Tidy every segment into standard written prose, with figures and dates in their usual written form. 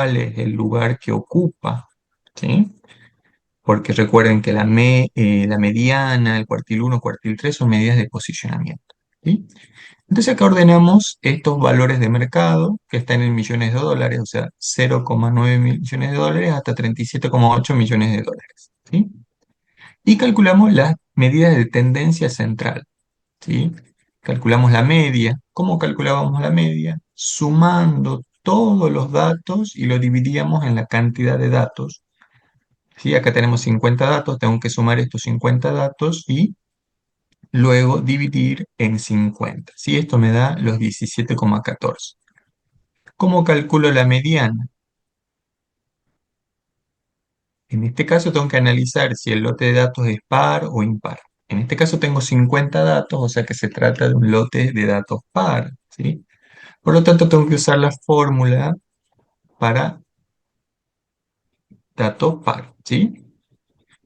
cuál es el lugar que ocupa, ¿sí? Porque recuerden que la mediana, el cuartil 1, cuartil 3 son medidas de posicionamiento, ¿sí? Entonces acá ordenamos estos valores de mercado que están en millones de dólares, o sea, 0,9 millones de dólares hasta 37,8 millones de dólares, ¿sí? Y calculamos las medidas de tendencia central, ¿sí? Calculamos la media. ¿Cómo calculábamos la media? Sumando todos los datos y lo dividíamos en la cantidad de datos, ¿sí? Acá tenemos 50 datos, tengo que sumar estos 50 datos y luego dividir en 50, ¿sí? Esto me da los 17,14. ¿Cómo calculo la mediana? En este caso tengo que analizar si el lote de datos es par o impar. En este caso tengo 50 datos, o sea que se trata de un lote de datos par, ¿sí? Por lo tanto, tengo que usar la fórmula para datos par, ¿sí?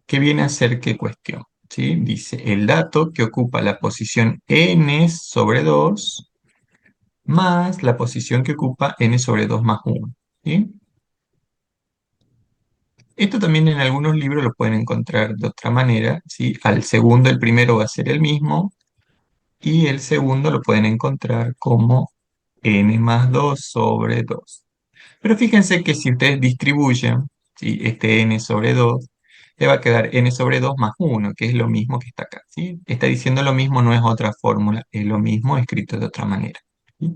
¿Qué viene a ser qué cuestión? ¿Sí? Dice el dato que ocupa la posición n sobre 2 más la posición que ocupa n sobre 2 más 1, ¿sí? Esto también en algunos libros lo pueden encontrar de otra manera, ¿sí? Al segundo, el primero va a ser el mismo, y el segundo lo pueden encontrar como n más 2 sobre 2. Pero fíjense que si ustedes distribuyen, ¿sí? Este n sobre 2, le va a quedar n sobre 2 más 1, que es lo mismo que está acá, ¿sí? Está diciendo lo mismo, no es otra fórmula, es lo mismo escrito de otra manera, ¿sí?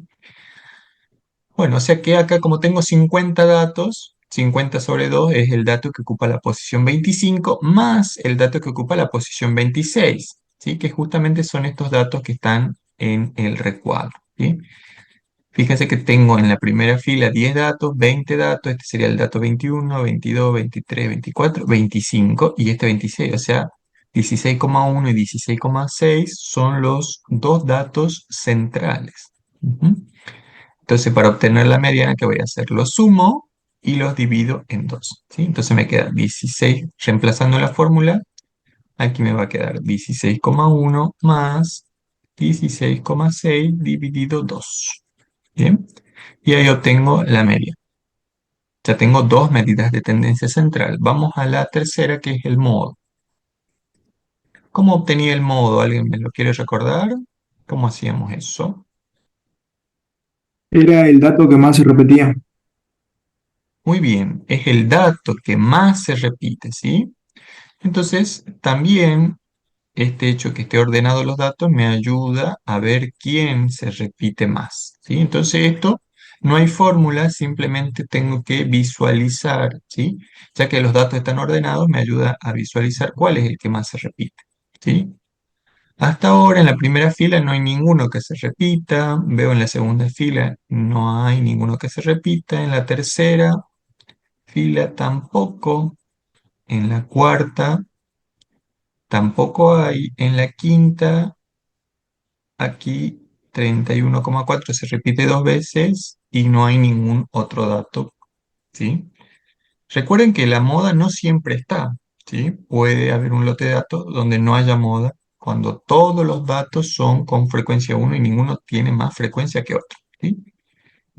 Bueno, o sea que acá como tengo 50 datos, 50 sobre 2 es el dato que ocupa la posición 25 más el dato que ocupa la posición 26, ¿sí? Que justamente son estos datos que están en el recuadro, ¿sí? Fíjense que tengo en la primera fila 10 datos, 20 datos, este sería el dato 21, 22, 23, 24, 25 y este 26, o sea, 16,1 y 16,6 son los dos datos centrales. Ujú. Entonces, para obtener la mediana, ¿qué voy a hacer? Los sumo y los divido en 2, ¿sí? Entonces me queda 16, reemplazando la fórmula, aquí me va a quedar 16,1 más 16,6 dividido 2. ¿Bien? Y ahí obtengo la media. Ya tengo dos medidas de tendencia central. Vamos a la tercera, que es el modo. ¿Cómo obtenía el modo? ¿Alguien me lo quiere recordar? ¿Cómo hacíamos eso? Era el dato que más se repetía. Muy bien, es el dato que más se repite, ¿sí? Entonces, también este hecho que esté ordenado los datos me ayuda a ver quién se repite más, ¿sí? Entonces esto no hay fórmula, simplemente tengo que visualizar, ¿sí? Ya que los datos están ordenados, me ayuda a visualizar cuál es el que más se repite, ¿sí? Hasta ahora en la primera fila no hay ninguno que se repita, veo en la segunda fila no hay ninguno que se repita, en la tercera fila tampoco, en la cuarta tampoco hay, en la quinta aquí 31,4 se repite dos veces y no hay ningún otro dato, ¿sí? Recuerden que la moda no siempre está, ¿sí? Puede haber un lote de datos donde no haya moda cuando todos los datos son con frecuencia uno y ninguno tiene más frecuencia que otro, ¿sí?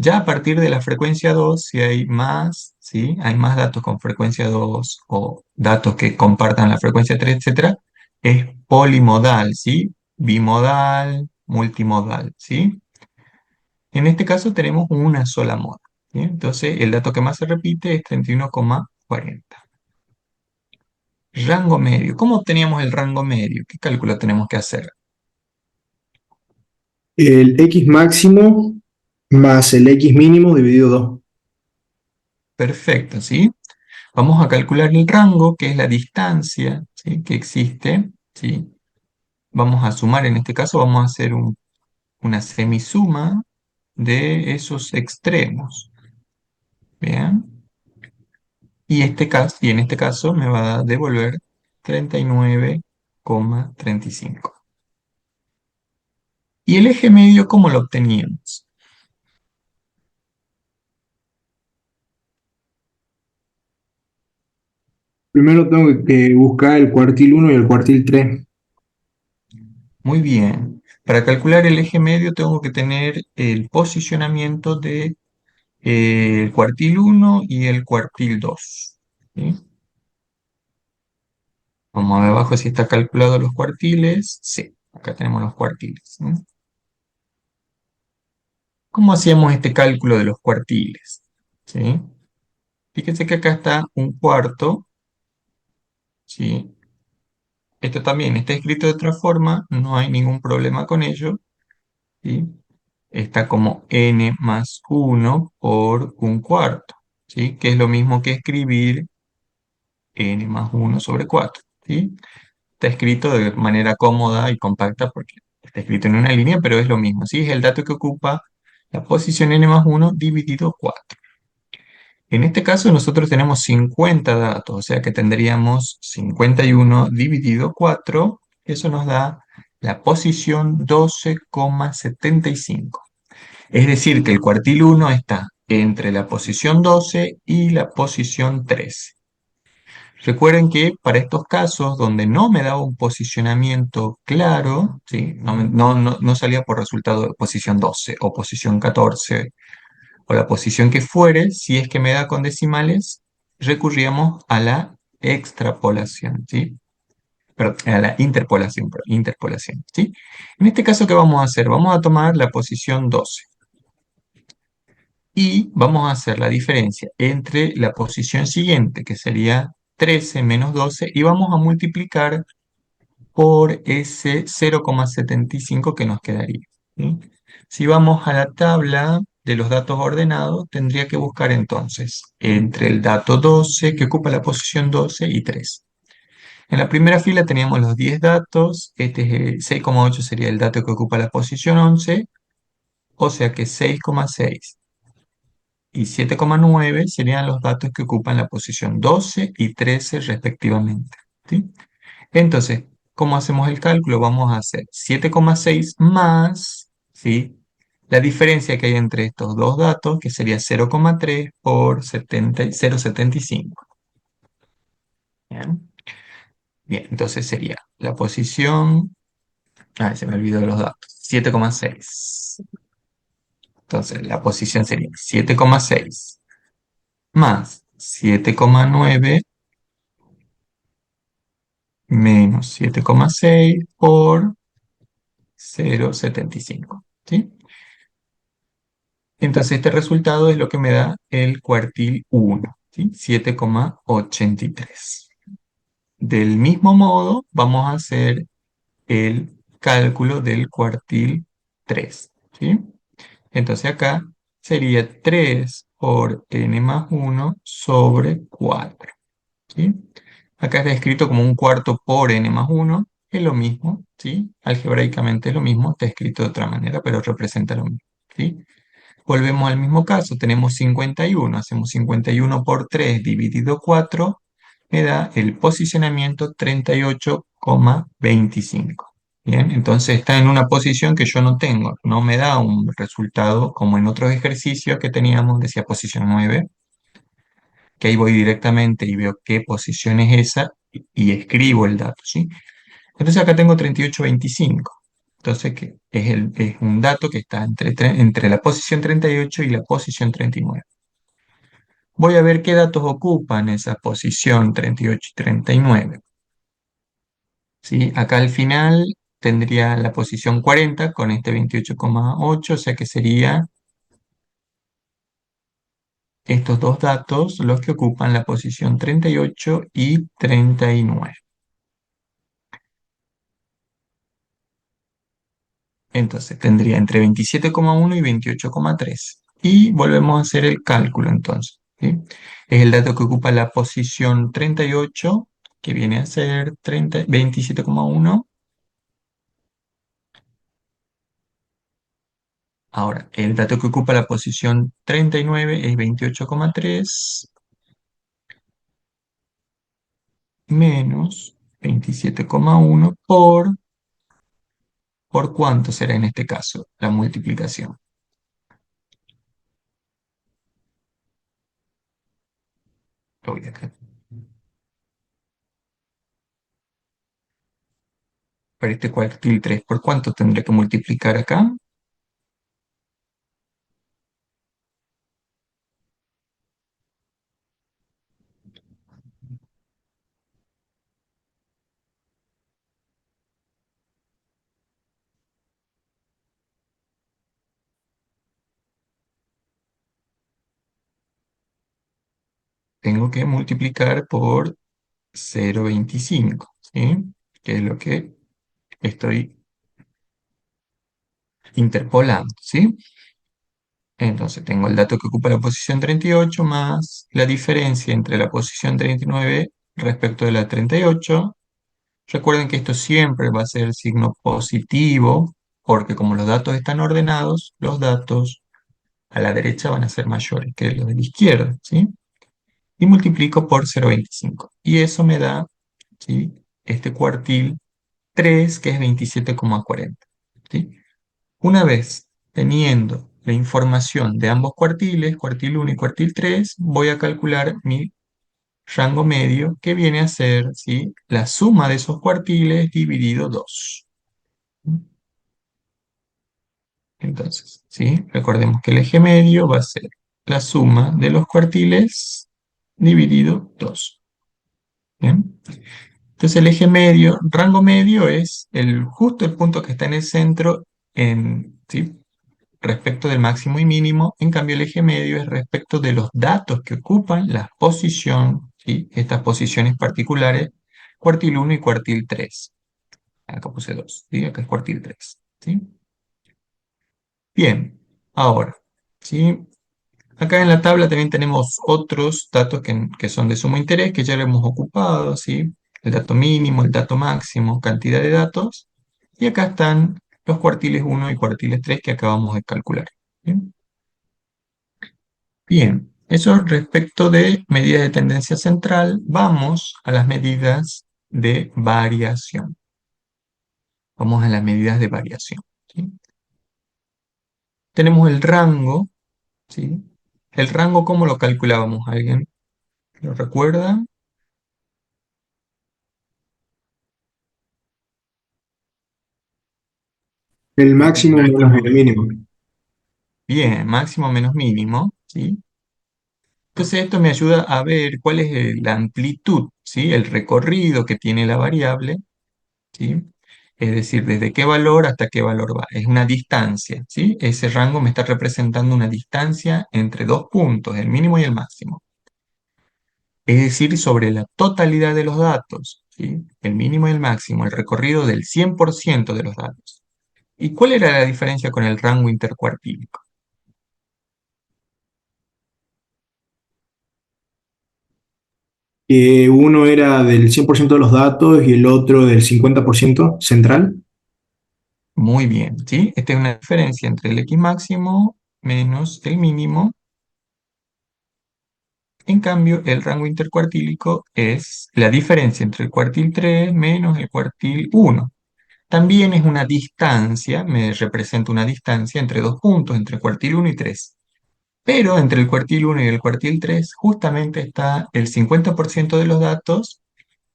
Ya a partir de la frecuencia 2 si hay más, ¿sí? Hay más datos con frecuencia 2 o datos que compartan la frecuencia 3, etcétera, es polimodal, ¿sí? Bimodal, multimodal, ¿sí? En este caso tenemos una sola moda, ¿sí? Entonces el dato que más se repite es 31,40. Rango medio. ¿Cómo obteníamos el rango medio? ¿Qué cálculo tenemos que hacer? El X máximo más el X mínimo dividido 2. Perfecto, ¿sí? Vamos a calcular el rango, que es la distancia, ¿sí? Que existe, ¿sí? Vamos a sumar, en este caso vamos a hacer una semisuma de esos extremos. Bien. Y en este caso me va a devolver 39,35. ¿Y el eje medio cómo lo obteníamos? Primero tengo que buscar el cuartil uno y el cuartil 3. Muy bien. Para calcular el eje medio tengo que tener el posicionamiento de El cuartil uno y el cuartil 2. ¿Sí? Vamos a ver abajo si está calculado los cuartiles. Sí, acá tenemos los cuartiles. ¿Sí? ¿Cómo hacíamos este cálculo de los cuartiles? ¿Sí? Fíjense que acá está un cuarto. ¿Sí? Esto también está escrito de otra forma, no hay ningún problema con ello. ¿Sí? Está como n más uno por un cuarto. ¿Sí? Que es lo mismo que escribir n más uno sobre 4. ¿Sí? Está escrito de manera cómoda y compacta porque está escrito en una línea, pero es lo mismo, ¿sí? Es el dato que ocupa la posición n más uno dividido 4. En este caso nosotros tenemos 50 datos, o sea que tendríamos 51 dividido 4, eso nos da la posición 12,75. Es decir, que el cuartil 1 está entre la posición 12 y la posición 13. Recuerden que para estos casos donde no me daba un posicionamiento claro, ¿sí? No salía por resultado de posición 12 o posición 14 o la posición que fuere, si es que me da con decimales, recurríamos a la extrapolación, ¿sí? Perdón, a la interpolación, interpolación, ¿sí? En este caso, ¿qué vamos a hacer? Vamos a tomar la posición 12 y vamos a hacer la diferencia entre la posición siguiente, que sería 13 menos 12, y vamos a multiplicar por ese 0,75 que nos quedaría. ¿Sí? Si vamos a la tabla de los datos ordenados, tendría que buscar entonces entre el dato 12, que ocupa la posición 12, y 3. En la primera fila teníamos los 10 datos, este es el 6,8 sería el dato que ocupa la posición 11, o sea que 6,6 y 7,9 serían los datos que ocupan la posición 12 y 13 respectivamente. ¿Sí? Entonces, ¿cómo hacemos el cálculo? Vamos a hacer 7,6 más, ¿sí? La diferencia que hay entre estos dos datos, que sería 0,3 por 0,75. Bien, bien, entonces sería la posición, se me olvidó los datos, 7,6. Entonces, la posición sería 7,6 más 7,9 menos 7,6 por 0,75. ¿Sí? Entonces este resultado es lo que me da el cuartil 1, ¿sí? 7,83. Del mismo modo, vamos a hacer el cálculo del cuartil 3, ¿sí? Entonces acá sería 3 por n más 1 sobre 4, ¿sí? Acá está escrito como un cuarto por n más 1, es lo mismo, ¿sí? Algebraicamente es lo mismo, está escrito de otra manera, pero representa lo mismo, ¿sí? Volvemos al mismo caso, tenemos 51, hacemos 51 por 3 dividido 4, me da el posicionamiento 38,25. Bien, entonces está en una posición que yo no tengo, no me da un resultado como en otros ejercicios que teníamos, decía posición 9, que ahí voy directamente y veo qué posición es esa y escribo el dato, ¿sí? Entonces acá tengo 38,25. Entonces, que es un dato que está entre la posición 38 y la posición 39. Voy a ver qué datos ocupan esa posición 38 y 39. ¿Sí? Acá al final tendría la posición 40 con este 28,8, o sea que sería estos dos datos los que ocupan la posición 38 y 39. Entonces tendría entre 27,1 y 28,3. Y volvemos a hacer el cálculo entonces, ¿sí? Es el dato que ocupa la posición 38, que viene a ser 27,1. Ahora, el dato que ocupa la posición 39 es 28,3 menos 27,1 ¿por cuánto será en este caso la multiplicación? Lo voy acá. Para este cuartil 3, ¿por cuánto tendré que multiplicar acá? tengo que multiplicar por 0,25, ¿sí? Que es lo que estoy interpolando, ¿sí? Entonces tengo el dato que ocupa la posición 38 más la diferencia entre la posición 39 respecto de la 38. Recuerden que esto siempre va a ser signo positivo, porque como los datos están ordenados, los datos a la derecha van a ser mayores que los de la izquierda, ¿sí? Y multiplico por 0,25. Y eso me da, ¿sí? Este cuartil 3, que es 27,40, ¿sí? Una vez teniendo la información de ambos cuartiles, cuartil 1 y cuartil 3, voy a calcular mi rango medio, que viene a ser, ¿sí?, la suma de esos cuartiles dividido 2. Entonces, ¿sí? Recordemos que el eje medio va a ser la suma de los cuartiles dividido 2. ¿Bien? Entonces el eje medio, rango medio es justo el punto que está en el centro ¿sí?, respecto del máximo y mínimo. En cambio el eje medio es respecto de los datos que ocupan la posición, ¿sí?, estas posiciones particulares, cuartil 1 y cuartil 3. Acá puse 2, ¿sí? Acá es cuartil 3, ¿sí? Bien, ahora, ¿sí? Acá en la tabla también tenemos otros datos que son de sumo interés, que ya lo hemos ocupado, ¿sí? El dato mínimo, el dato máximo, cantidad de datos. Y acá están los cuartiles 1 y cuartiles 3 que acabamos de calcular. ¿Bien? Bien, eso respecto de medidas de tendencia central. Vamos a las medidas de variación. Vamos a las medidas de variación, ¿sí? Tenemos el rango, ¿sí? El rango, ¿cómo lo calculábamos? ¿Alguien lo recuerda? El El máximo menos máximo el menos mínimo. mínimo. Bien, máximo menos mínimo, ¿sí? Entonces esto me ayuda a ver cuál es la amplitud, ¿sí? El recorrido que tiene la variable, ¿sí? Es decir, desde qué valor hasta qué valor va. Es una distancia, ¿sí? Ese rango me está representando una distancia entre dos puntos, el mínimo y el máximo. Es decir, sobre la totalidad de los datos, ¿sí? El mínimo y el máximo, el recorrido del 100% de los datos. ¿Y cuál era la diferencia con el rango intercuartílico? Que uno era del 100% de los datos y el otro del 50% central. Muy bien, ¿sí? Esta es una diferencia entre el X máximo menos el mínimo. En cambio, el rango intercuartílico es la diferencia entre el cuartil 3 menos el cuartil 1. También es una distancia, me representa una distancia entre dos puntos, entre el cuartil 1 y 3. Pero entre el cuartil 1 y el cuartil 3 justamente está el 50% de los datos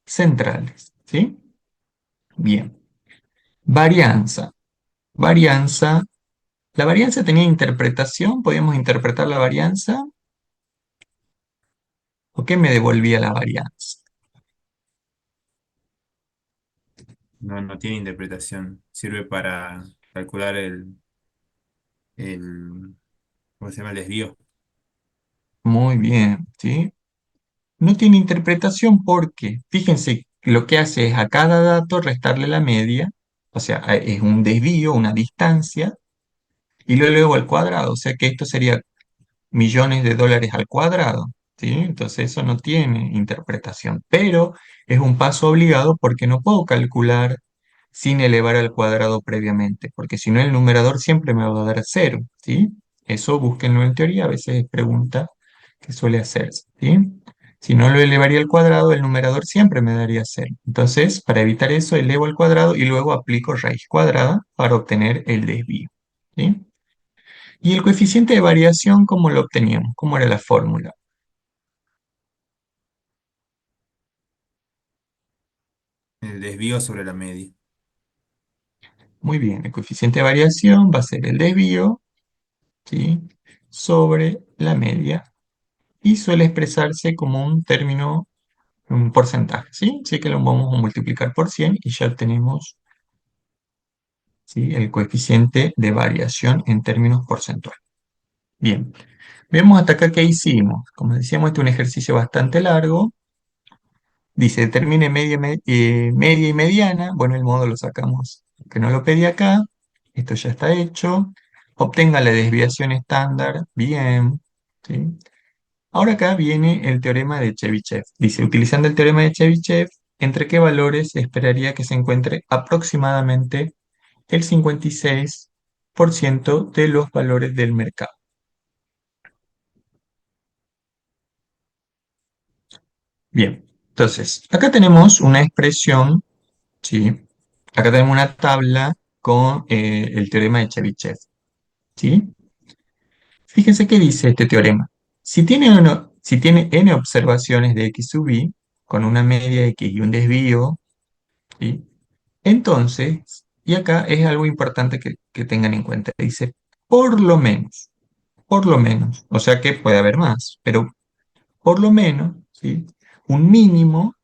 centrales, ¿sí? Bien. Varianza. Varianza. ¿La varianza tenía interpretación? ¿Podíamos interpretar la varianza? ¿O qué me devolvía la varianza? No, no tiene interpretación. Sirve para calcular el, ¿cómo se llama? El desvío. Muy bien, ¿sí? No tiene interpretación porque, fíjense, lo que hace es a cada dato restarle la media, o sea, es un desvío, una distancia, y lo elevo al cuadrado, o sea que esto sería millones de dólares al cuadrado, ¿sí? Entonces eso no tiene interpretación, pero es un paso obligado porque no puedo calcular sin elevar al cuadrado previamente, porque si no el numerador siempre me va a dar cero, ¿sí? Eso búsquenlo en teoría, a veces es pregunta que suele hacerse, ¿sí? Si no lo elevaría al cuadrado, el numerador siempre me daría cero. Entonces, para evitar eso, elevo al cuadrado y luego aplico raíz cuadrada para obtener el desvío, ¿sí? Y el coeficiente de variación, ¿cómo lo obteníamos? ¿Cómo era la fórmula? El desvío sobre la media. Muy bien, el coeficiente de variación va a ser el desvío, ¿sí?, sobre la media y suele expresarse como un término, un porcentaje, ¿sí? Así que lo vamos a multiplicar por 100 y ya tenemos, ¿sí?, el coeficiente de variación en términos porcentuales. Bien, Vemos hasta acá qué hicimos. Como decíamos, este es un ejercicio bastante largo. Dice, determine media y mediana. Bueno, el modo lo sacamos, que no lo pedí acá. Esto ya está hecho. Obtenga la desviación estándar. Bien. ¿Sí? Ahora acá viene el teorema de Chebyshev. Dice, utilizando el teorema de Chebyshev, ¿entre qué valores esperaría que se encuentre aproximadamente el 56% de los valores del mercado? Bien, entonces, acá tenemos una expresión, ¿sí? Acá tenemos una tabla con el teorema de Chebyshev, ¿sí? Fíjense qué dice este teorema. Si tiene n observaciones de x sub i, con una media x y un desvío, ¿sí? Entonces, y acá es algo importante que tengan en cuenta. Dice, por lo menos, o sea que puede haber más, pero por lo menos, ¿sí? Un mínimo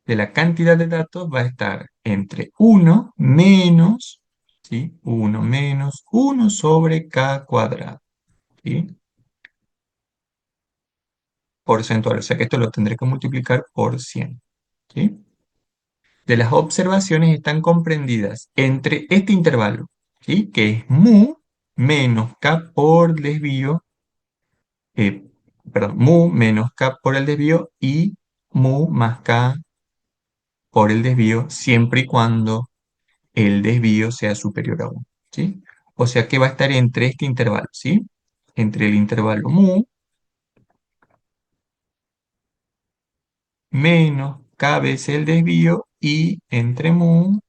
de la cantidad de datos va a estar entre uno menos, ¿sí? Uno menos uno sobre k cuadrado, ¿sí? Porcentual, o sea que esto lo tendré que multiplicar por 100, ¿sí? De las observaciones están comprendidas entre este intervalo, ¿sí? Que es mu menos k por desvío, eh, perdón, mu menos k por el desvío y mu más k por el desvío, siempre y cuando el desvío sea superior a 1, ¿sí? O sea que va a estar entre este intervalo, ¿sí? Entre el intervalo mu menos k veces el desvío y entre mu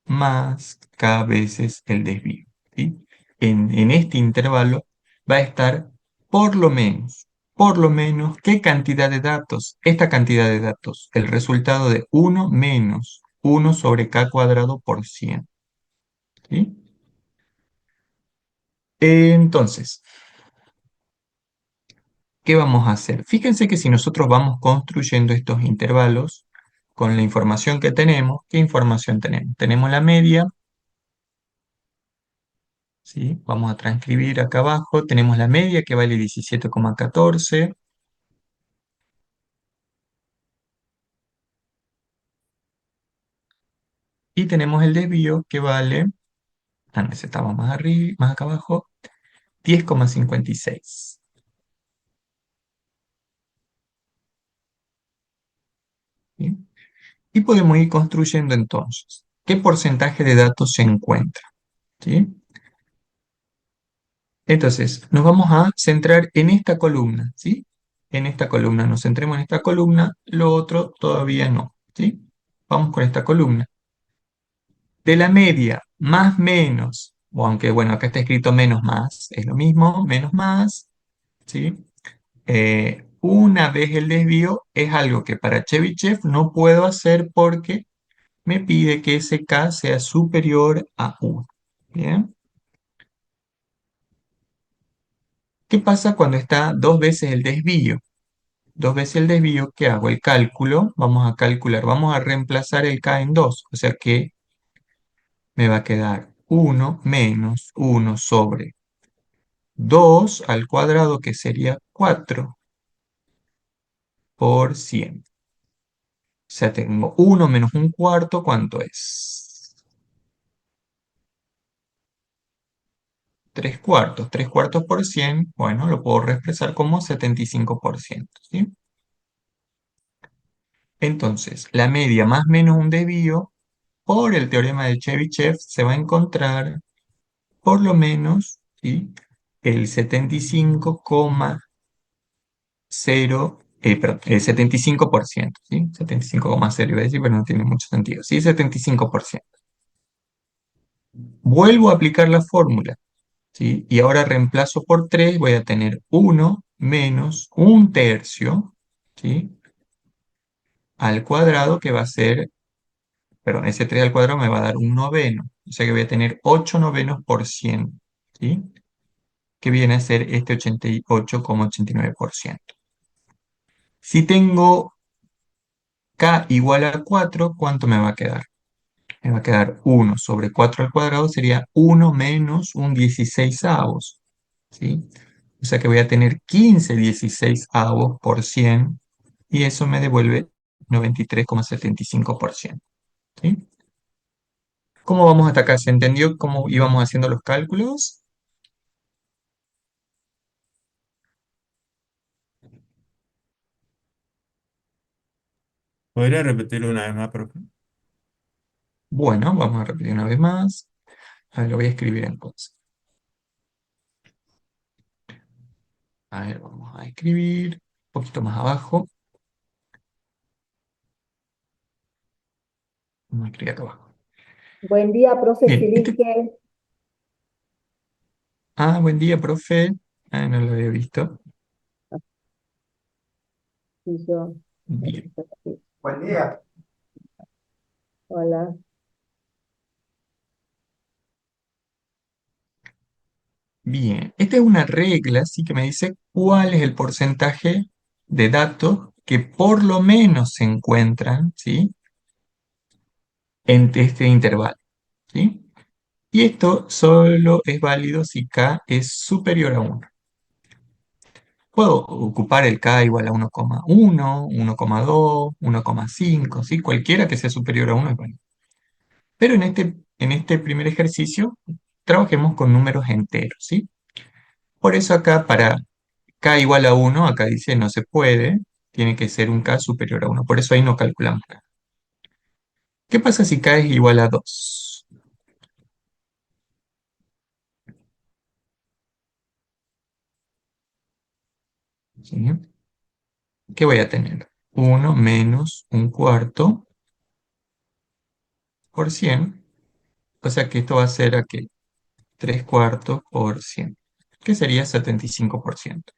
más k veces el desvío, ¿sí? En este intervalo va a estar por lo menos, ¿qué cantidad de datos? Esta cantidad de datos, el resultado de uno menos uno sobre k cuadrado por 100, ¿sí? Entonces, ¿qué vamos a hacer? Fíjense que si nosotros vamos construyendo estos intervalos con la información que tenemos, ¿qué información tenemos? Tenemos la media, ¿sí? Vamos a transcribir acá abajo, tenemos la media que vale 17,14 y tenemos el desvío que vale, antes estaba más arriba, más acá abajo, 10,56. ¿Sí? Y podemos ir construyendo entonces, ¿qué porcentaje de datos se encuentra? ¿Sí? Entonces, nos vamos a centrar en esta columna, ¿sí? En esta columna, nos centremos en esta columna, lo otro todavía no, ¿sí? Vamos con esta columna. De la media, más menos, o aunque bueno, acá está escrito menos más, es lo mismo, menos más, ¿sí? Una vez el desvío es algo que para Chebyshev no puedo hacer porque me pide que ese k sea superior a 1, ¿bien? ¿Qué pasa cuando está dos veces el desvío? Dos veces el desvío, ¿qué hago? El cálculo, vamos a calcular, vamos a reemplazar el k en 2, o sea que me va a quedar uno menos uno sobre 2 al cuadrado, que sería 4 por 100. O sea, tengo uno menos un cuarto, ¿cuánto es? 3 cuartos. 3 cuartos por 100, bueno, lo puedo reexpresar como 75%, ¿sí? Entonces, la media más menos un desvío, por el teorema de Chebyshev, se va a encontrar por lo menos, ¿sí? El 75,0, perdón, el 75%, ¿sí? 75,0 iba a decir, pero no tiene mucho sentido, ¿sí? 75%. Vuelvo a aplicar la fórmula, ¿sí? Y ahora reemplazo por 3, voy a tener uno menos un tercio, ¿sí? Al cuadrado, que va a ser, perdón, ese 3 al cuadrado me va a dar un noveno, o sea que voy a tener 8 novenos por 100, ¿sí? Que viene a ser este 88,89%. Si tengo k igual a 4, ¿cuánto me va a quedar? Me va a quedar uno sobre 4 al cuadrado, sería uno menos un 16avos, ¿sí? O sea que voy a tener 15/16 por 100 y eso me devuelve 93,75%. ¿Sí? ¿Cómo vamos hasta acá? ¿Se entendió cómo íbamos haciendo los cálculos? ¿Podría repetirlo una vez más, profe? Bueno, vamos a repetir una vez más. A ver, lo voy a escribir entonces. A ver, vamos a escribir un poquito más abajo. Vamos a escribir acá abajo. Buen día, profe, Bien, feliz que buen día, profe. Ah, no lo había visto. y yo. Bien, Buen día. Hola. bien. Esta es una regla, sí, que me dice cuál es el porcentaje de datos que por lo menos se encuentran, ¿sí? En este intervalo, ¿sí? Y esto solo es válido si k es superior a 1. Puedo ocupar el k igual a 1,1, 1,2, 1,5, ¿sí? Cualquiera que sea superior a 1 es válido. Pero en este primer ejercicio, trabajemos con números enteros, ¿sí? Por eso acá para k igual a 1, acá dice no se puede, tiene que ser un k superior a 1. Por eso ahí no calculamos k. ¿Qué pasa si k es igual a 2? ¿Sí? ¿Qué voy a tener? 1 menos un cuarto por 100. O sea que esto va a ser a que 3 cuartos por 100, que sería 75%.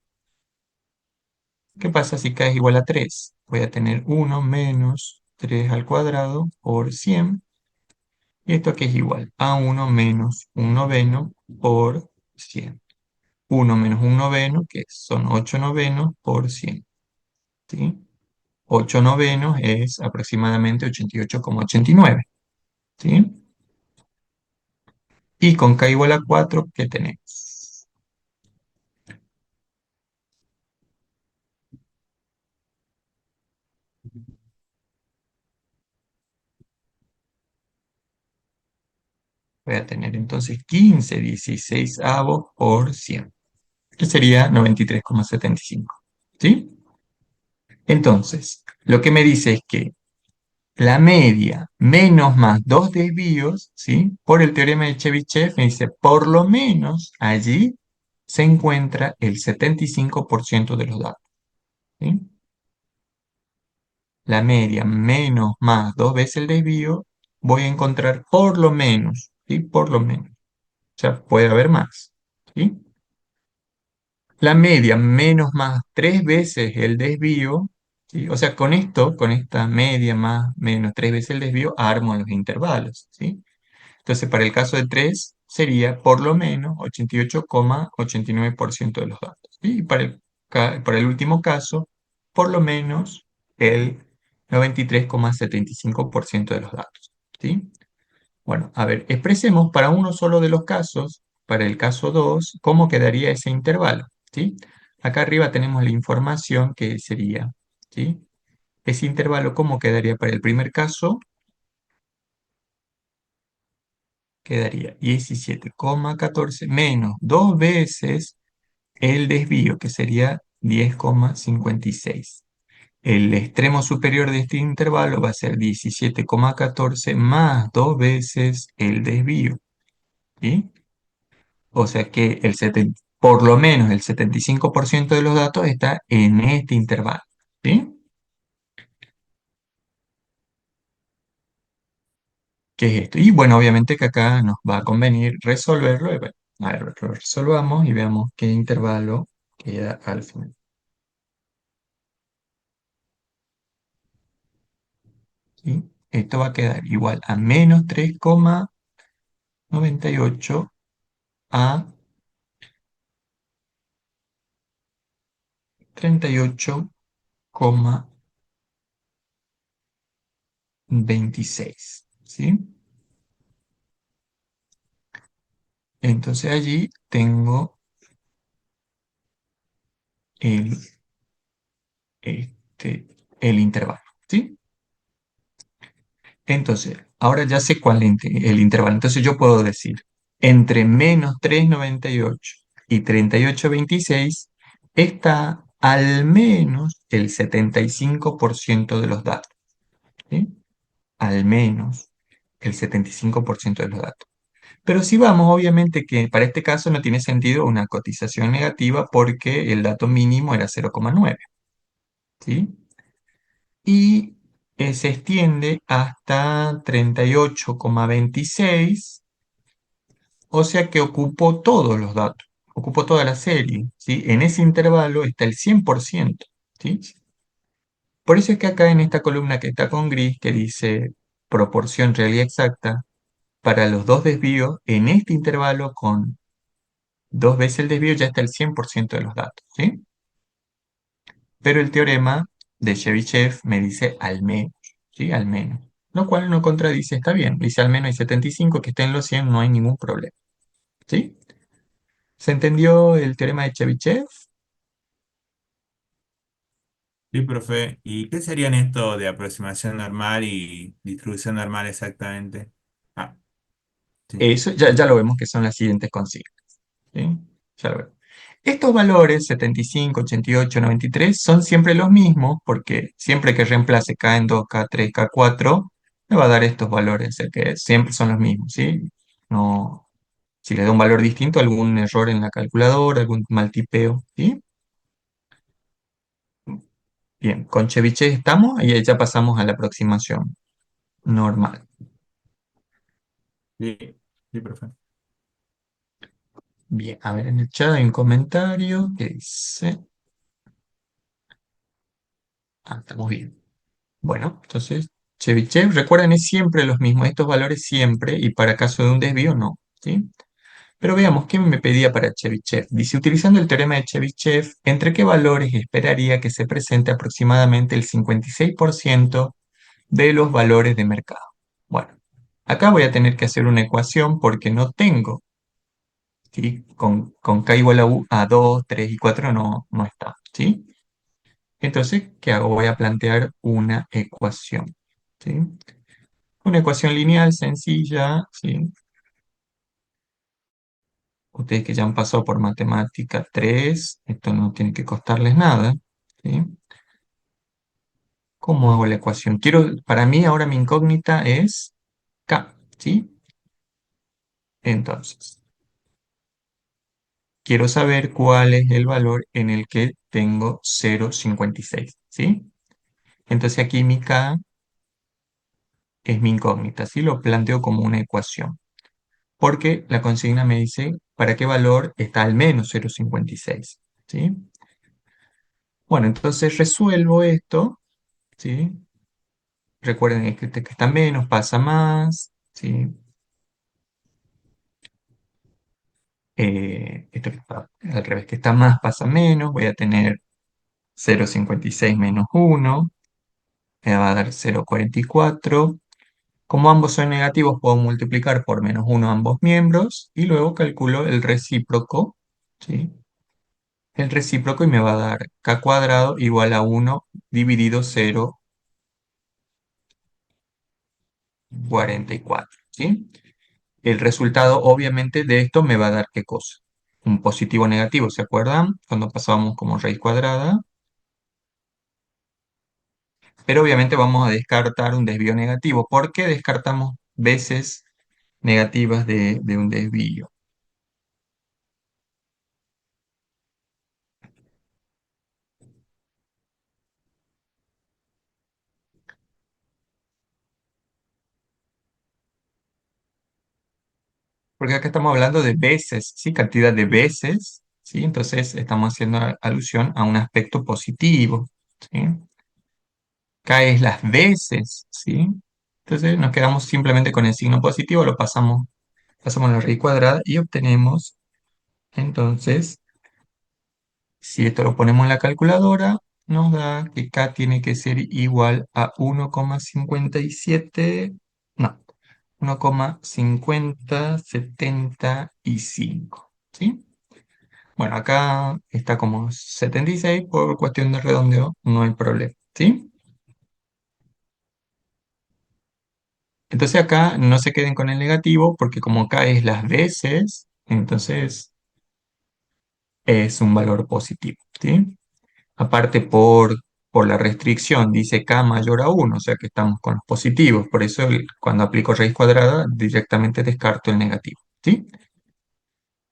¿Qué pasa si k es igual a 3? Voy a tener 1 menos 3 al cuadrado por 100. ¿Y esto qué es igual? A 1 menos un noveno por 100. 1 menos un noveno, que son 8 novenos por 100. ¿Sí? 8 novenos es aproximadamente 88,89. ¿Sí? Y con k igual a 4, ¿qué tenemos? Voy a tener entonces 15/16 por 100, que sería 93,75. ¿Sí? Entonces, lo que me dice es que la media menos más dos desvíos, ¿sí? Por el teorema de Chebyshev, me dice, por lo menos allí se encuentra el 75% de los datos. ¿Sí? La media menos más dos veces el desvío, voy a encontrar por lo menos, ¿sí? Por lo menos. O sea, puede haber más. ¿Sí? La media menos más tres veces el desvío, ¿sí? O sea, con esto, con esta media más menos tres veces el desvío, armo los intervalos, ¿sí? Entonces, para el caso de 3 sería por lo menos 88,89% de los datos, ¿sí? Y para el último caso, por lo menos el 93,75% de los datos, ¿sí? Bueno, a ver, expresemos para uno solo de los casos, para el caso 2, cómo quedaría ese intervalo, ¿sí? Acá arriba tenemos la información que sería, ¿sí? Ese intervalo, ¿cómo quedaría para el primer caso? Quedaría 17,14 menos dos veces el desvío, que sería 10,56. El extremo superior de este intervalo va a ser 17,14 más dos veces el desvío, ¿sí? O sea que por lo menos el 75% de los datos está en este intervalo, ¿sí? ¿Qué es esto? Y bueno, obviamente que acá nos va a convenir resolverlo. Y bueno, a ver, lo resolvamos y veamos qué intervalo queda al final. ¿Sí? Esto va a quedar igual a menos 3,98 a 38,26. ¿Sí? Entonces allí tengo el, este, el intervalo, ¿sí? Entonces, ahora ya sé cuál es el intervalo. Entonces yo puedo decir, entre menos 3,98 y 38,26 está al menos el 75% de los datos, ¿sí? Al menos el 75% de los datos. Pero si vamos, obviamente que para este caso no tiene sentido una cotización negativa porque el dato mínimo era 0,9, ¿sí? Y se extiende hasta 38,26, o sea que ocupó todos los datos, ocupó toda la serie, ¿sí? En ese intervalo está el 100%, ¿sí? Por eso es que acá en esta columna que está con gris, que dice proporción realidad exacta, para los dos desvíos, en este intervalo con dos veces el desvío ya está el 100% de los datos, ¿sí? Pero el teorema de Chebyshev me dice al menos, ¿sí? Al menos. Lo cual no contradice, está bien. Dice al menos hay 75, que esté en los 100, no hay ningún problema, ¿sí? ¿Se entendió el teorema de Chebyshev? Sí, profe. ¿Y qué serían esto de aproximación normal y distribución normal exactamente? Ah, sí. Eso ya lo vemos que son las siguientes consignas, ¿sí? Ya lo vemos. Estos valores 75, 88, 93 son siempre los mismos porque siempre que reemplace K en 2, K3, K4 me va a dar estos valores, o sea que siempre son los mismos, ¿sí? No, si le da un valor distinto, algún error en la calculadora, algún mal tipeo, ¿sí? Bien, con Chebyshev estamos y ya pasamos a la aproximación normal. Sí, sí, profe. Bien, a ver, en el chat hay un comentario que dice... Ah, estamos bien. Bueno, entonces, Chebyshev, recuerden, es siempre los mismos, estos valores siempre, y para caso de un desvío, no, ¿sí? Pero veamos, ¿qué me pedía para Chebyshev? Dice, utilizando el teorema de Chebyshev, ¿entre qué valores esperaría que se presente aproximadamente el 56% de los valores de mercado? Bueno, acá voy a tener que hacer una ecuación porque no tengo, ¿sí? Con k igual a 2, 3 y 4 no está, ¿sí? Entonces, ¿qué hago? Voy a plantear una ecuación, ¿sí? Una ecuación lineal sencilla, ¿sí? Ustedes que ya han pasado por matemática 3, esto no tiene que costarles nada, ¿sí? ¿Cómo hago la ecuación? Para mí ahora mi incógnita es K, ¿sí? Entonces, quiero saber cuál es el valor en el que tengo 0,56, ¿sí? Entonces aquí mi K es mi incógnita, ¿sí? Lo planteo como una ecuación, porque la consigna me dice para qué valor está al menos 0,56, ¿sí? Bueno, entonces resuelvo esto, ¿sí? Recuerden que está menos, pasa más, ¿sí? Esto que está al revés, que está más, pasa menos, voy a tener 0,56 menos 1, me va a dar 0,44. Como ambos son negativos, puedo multiplicar por menos 1 ambos miembros y luego calculo el recíproco, ¿sí? El recíproco y me va a dar k cuadrado igual a 1 dividido 0,44, ¿sí? El resultado, obviamente, de esto me va a dar ¿qué cosa? Un positivo o negativo, ¿se acuerdan? Cuando pasábamos como raíz cuadrada. Pero obviamente vamos a descartar un desvío negativo. ¿Por qué descartamos veces negativas de un desvío? Porque acá estamos hablando de veces, ¿sí? Cantidad de veces, ¿sí? Entonces estamos haciendo alusión a un aspecto positivo, ¿sí? K es las veces, ¿sí? Entonces nos quedamos simplemente con el signo positivo, pasamos a la raíz cuadrada y obtenemos, entonces, si esto lo ponemos en la calculadora, nos da que K tiene que ser igual a 1,57, no, 1,5075, ¿sí? Bueno, acá está como 76 por cuestión de redondeo, no hay problema, ¿sí? Entonces acá no se queden con el negativo porque como acá es las veces, entonces es un valor positivo, ¿sí? Aparte por la restricción dice k mayor a 1, o sea que estamos con los positivos, por eso cuando aplico raíz cuadrada directamente descarto el negativo, ¿sí?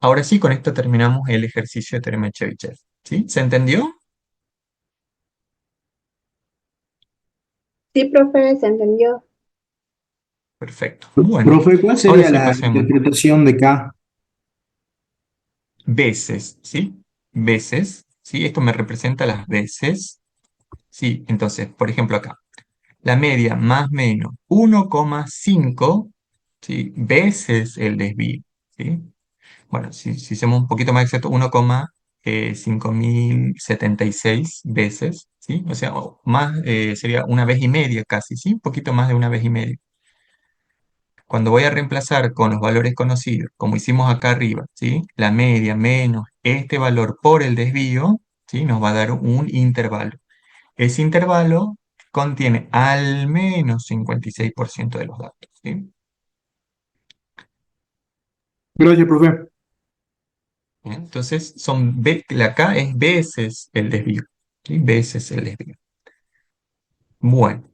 Ahora sí, con esto terminamos el ejercicio de teorema de Chebyshev, ¿sí? ¿Se entendió? Sí, profe, se entendió. Perfecto. Bueno, Profe, ¿cuál ahora sería sí la pasemos. interpretación de K? Veces, ¿sí? Veces, ¿sí? Esto me representa las veces, ¿sí? Entonces, por ejemplo acá, la media más menos 1,5, ¿sí? Veces el desvío, ¿sí? Bueno, si somos un poquito más exactos, 1,5076 veces, ¿sí? O sea, más, sería una vez y media casi, ¿sí? Un poquito más de una vez y media. Cuando voy a reemplazar con los valores conocidos, como hicimos acá arriba, ¿sí? La media menos este valor por el desvío, ¿sí? Nos va a dar un intervalo. Ese intervalo contiene al menos 56% de los datos, ¿sí? Gracias, profe. Bien, entonces, la K es veces el desvío, ¿sí? Veces el desvío. Bueno,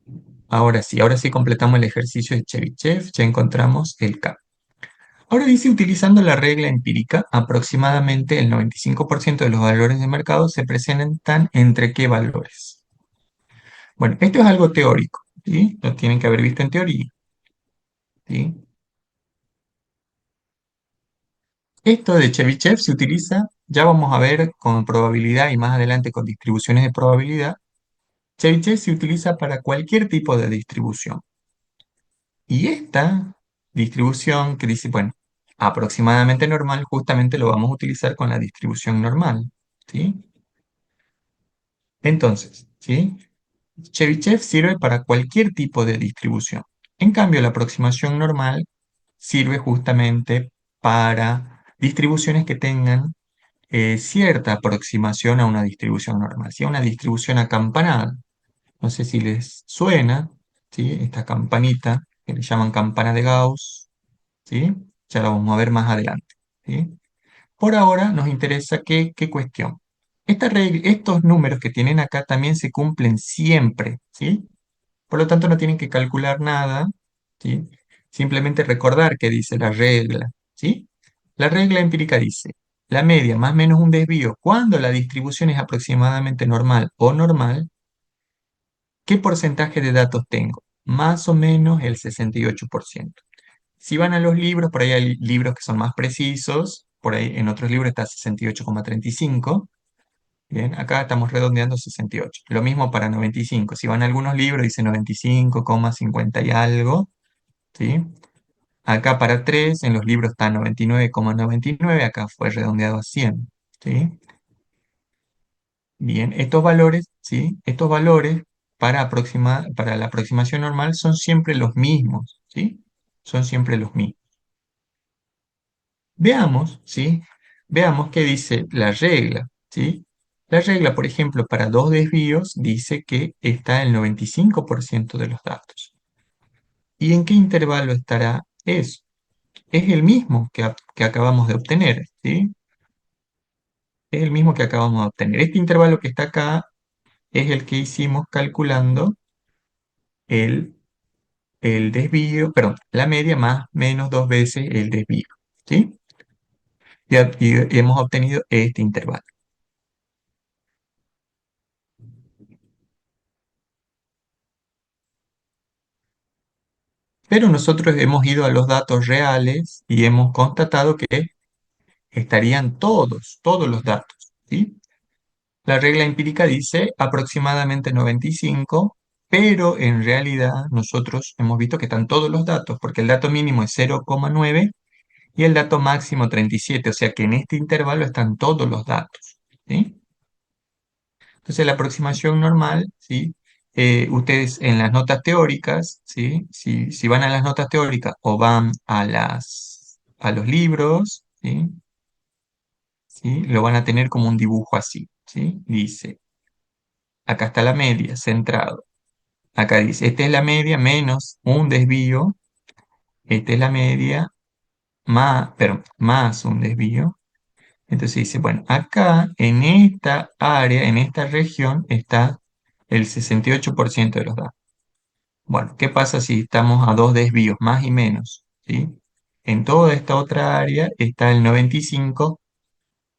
ahora sí completamos el ejercicio de Chebyshev, ya encontramos el K. Ahora dice, utilizando la regla empírica, aproximadamente el 95% de los valores de mercado se presentan entre qué valores. Bueno, esto es algo teórico, ¿sí? Lo tienen que haber visto en teoría, ¿sí? Esto de Chebyshev se utiliza, ya vamos a ver con probabilidad y más adelante con distribuciones de probabilidad. Chebyshev se utiliza para cualquier tipo de distribución. Y esta distribución que dice, bueno, aproximadamente normal, justamente lo vamos a utilizar con la distribución normal, ¿sí? Entonces, ¿sí? Chebyshev sirve para cualquier tipo de distribución. En cambio, la aproximación normal sirve justamente para distribuciones que tengan cierta aproximación a una distribución normal, ¿sí? A una distribución acampanada. No sé si les suena, ¿sí? Esta campanita que le llaman campana de Gauss, ¿sí? Ya la vamos a ver más adelante, ¿sí? Por ahora nos interesa qué cuestión. Estos números que tienen acá también se cumplen siempre, ¿sí? Por lo tanto, no tienen que calcular nada, ¿sí? Simplemente recordar que dice la regla, ¿sí? La regla empírica dice, la media más menos un desvío, cuando la distribución es aproximadamente normal o normal, ¿qué porcentaje de datos tengo? Más o menos el 68%. Si van a los libros, por ahí hay libros que son más precisos, por ahí en otros libros está 68,35. Bien, acá estamos redondeando 68. Lo mismo para 95. Si van a algunos libros dice 95,50 y algo, ¿sí? Acá para 3 en los libros está 99,99, acá fue redondeado a 100, ¿sí? Bien, estos valores, ¿sí? Estos valores para la aproximación normal son siempre los mismos, ¿sí? Son siempre los mismos. Veamos, ¿sí? Veamos qué dice la regla, ¿sí? La regla, por ejemplo, para dos desvíos dice que está el 95% de los datos. ¿Y en qué intervalo estará eso? Es el mismo que acabamos de obtener, ¿sí? Es el mismo que acabamos de obtener. Este intervalo que está acá es el que hicimos calculando el, el desvío, perdón, la media más menos dos veces el desvío, ¿sí? Y hemos obtenido este intervalo. Pero nosotros hemos ido a los datos reales y hemos constatado que estarían todos los datos, ¿sí? La regla empírica dice aproximadamente 95, pero en realidad nosotros hemos visto que están todos los datos, porque el dato mínimo es 0,9 y el dato máximo 37, o sea que en este intervalo están todos los datos, ¿sí? Entonces la aproximación normal, ¿sí? Ustedes en las notas teóricas, ¿sí? Si van a las notas teóricas o van a los libros, ¿sí? ¿sí? Lo van a tener como un dibujo así, ¿sí? Dice, acá está la media, centrado. Acá dice, esta es la media menos un desvío, esta es la media más un desvío. Entonces dice, bueno, acá en esta área, en esta región, está el 68% de los datos. Bueno, ¿qué pasa si estamos a dos desvíos, más y menos? ¿Sí? En toda esta otra área está el 95%,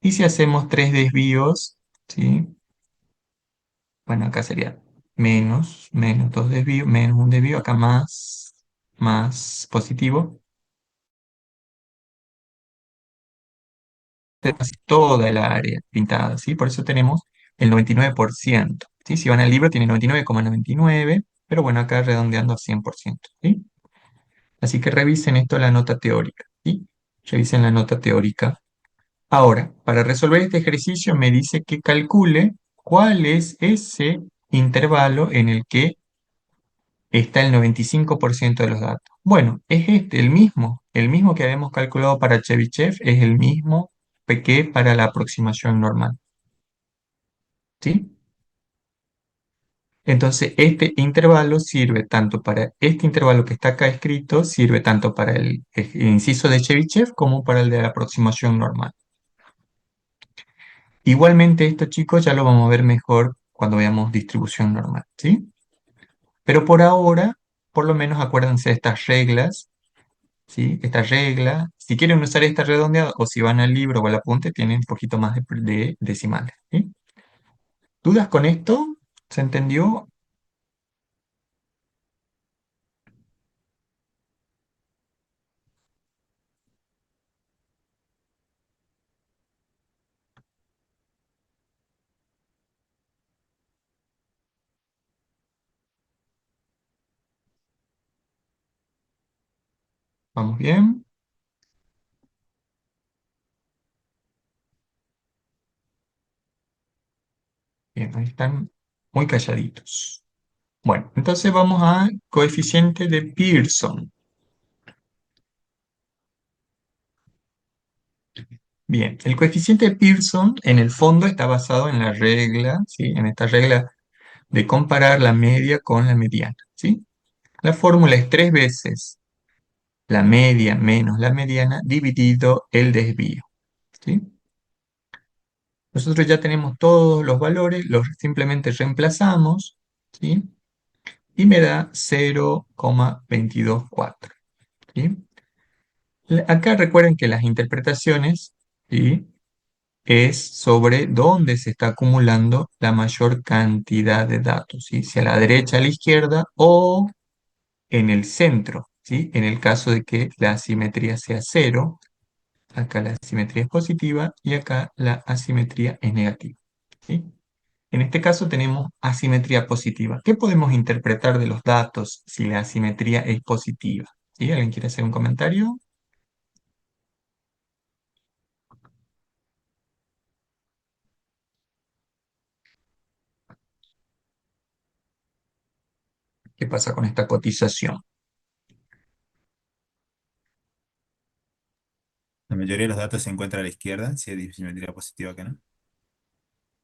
y si hacemos tres desvíos, ¿sí? Bueno, acá sería menos dos desvíos, menos un desvío, acá más positivo. Tenemos toda el área pintada, ¿sí? Por eso tenemos el 99%, ¿sí? Si van al libro tiene 99,99, pero bueno, acá redondeando a 100%, ¿sí? Así que revisen esto en la nota teórica, ¿sí? Revisen la nota teórica. Ahora, para resolver este ejercicio me dice que calcule cuál es ese intervalo en el que está el 95% de los datos. Bueno, es este, el mismo que habíamos calculado para Chebyshev, es el mismo que para la aproximación normal, ¿sí? Entonces, este intervalo sirve tanto para este intervalo que está acá escrito, sirve tanto para el inciso de Chebyshev como para el de la aproximación normal. Igualmente, esto, chicos, ya lo vamos a ver mejor cuando veamos distribución normal, ¿sí? Pero por ahora, por lo menos acuérdense de estas reglas, ¿sí? Esta regla, si quieren usar esta redondeada o si van al libro o al apunte, tienen un poquito más de decimales, ¿sí? ¿Dudas con esto? ¿Se entendió? ¿Vamos bien? Bien, ahí están muy calladitos. Bueno, entonces vamos a coeficiente de Pearson. Bien, el coeficiente de Pearson en el fondo está basado en la regla, ¿sí? En esta regla de comparar la media con la mediana, ¿sí? La fórmula es 3 veces la media menos la mediana dividido el desvío, ¿sí? Nosotros ya tenemos todos los valores, los simplemente reemplazamos, ¿sí? Y me da 0,224, ¿sí? Acá recuerden que las interpretaciones, ¿sí? Es sobre dónde se está acumulando la mayor cantidad de datos, ¿sí? Si a la derecha, a la izquierda o en el centro, ¿sí? En el caso de que la asimetría sea cero, acá la asimetría es positiva y acá la asimetría es negativa, ¿sí? En este caso tenemos asimetría positiva. ¿Qué podemos interpretar de los datos si la asimetría es positiva? ¿Sí? ¿Alguien quiere hacer un comentario? ¿Qué pasa con esta cotización? La mayoría de los datos se encuentra a la izquierda, si es simetría positiva que no.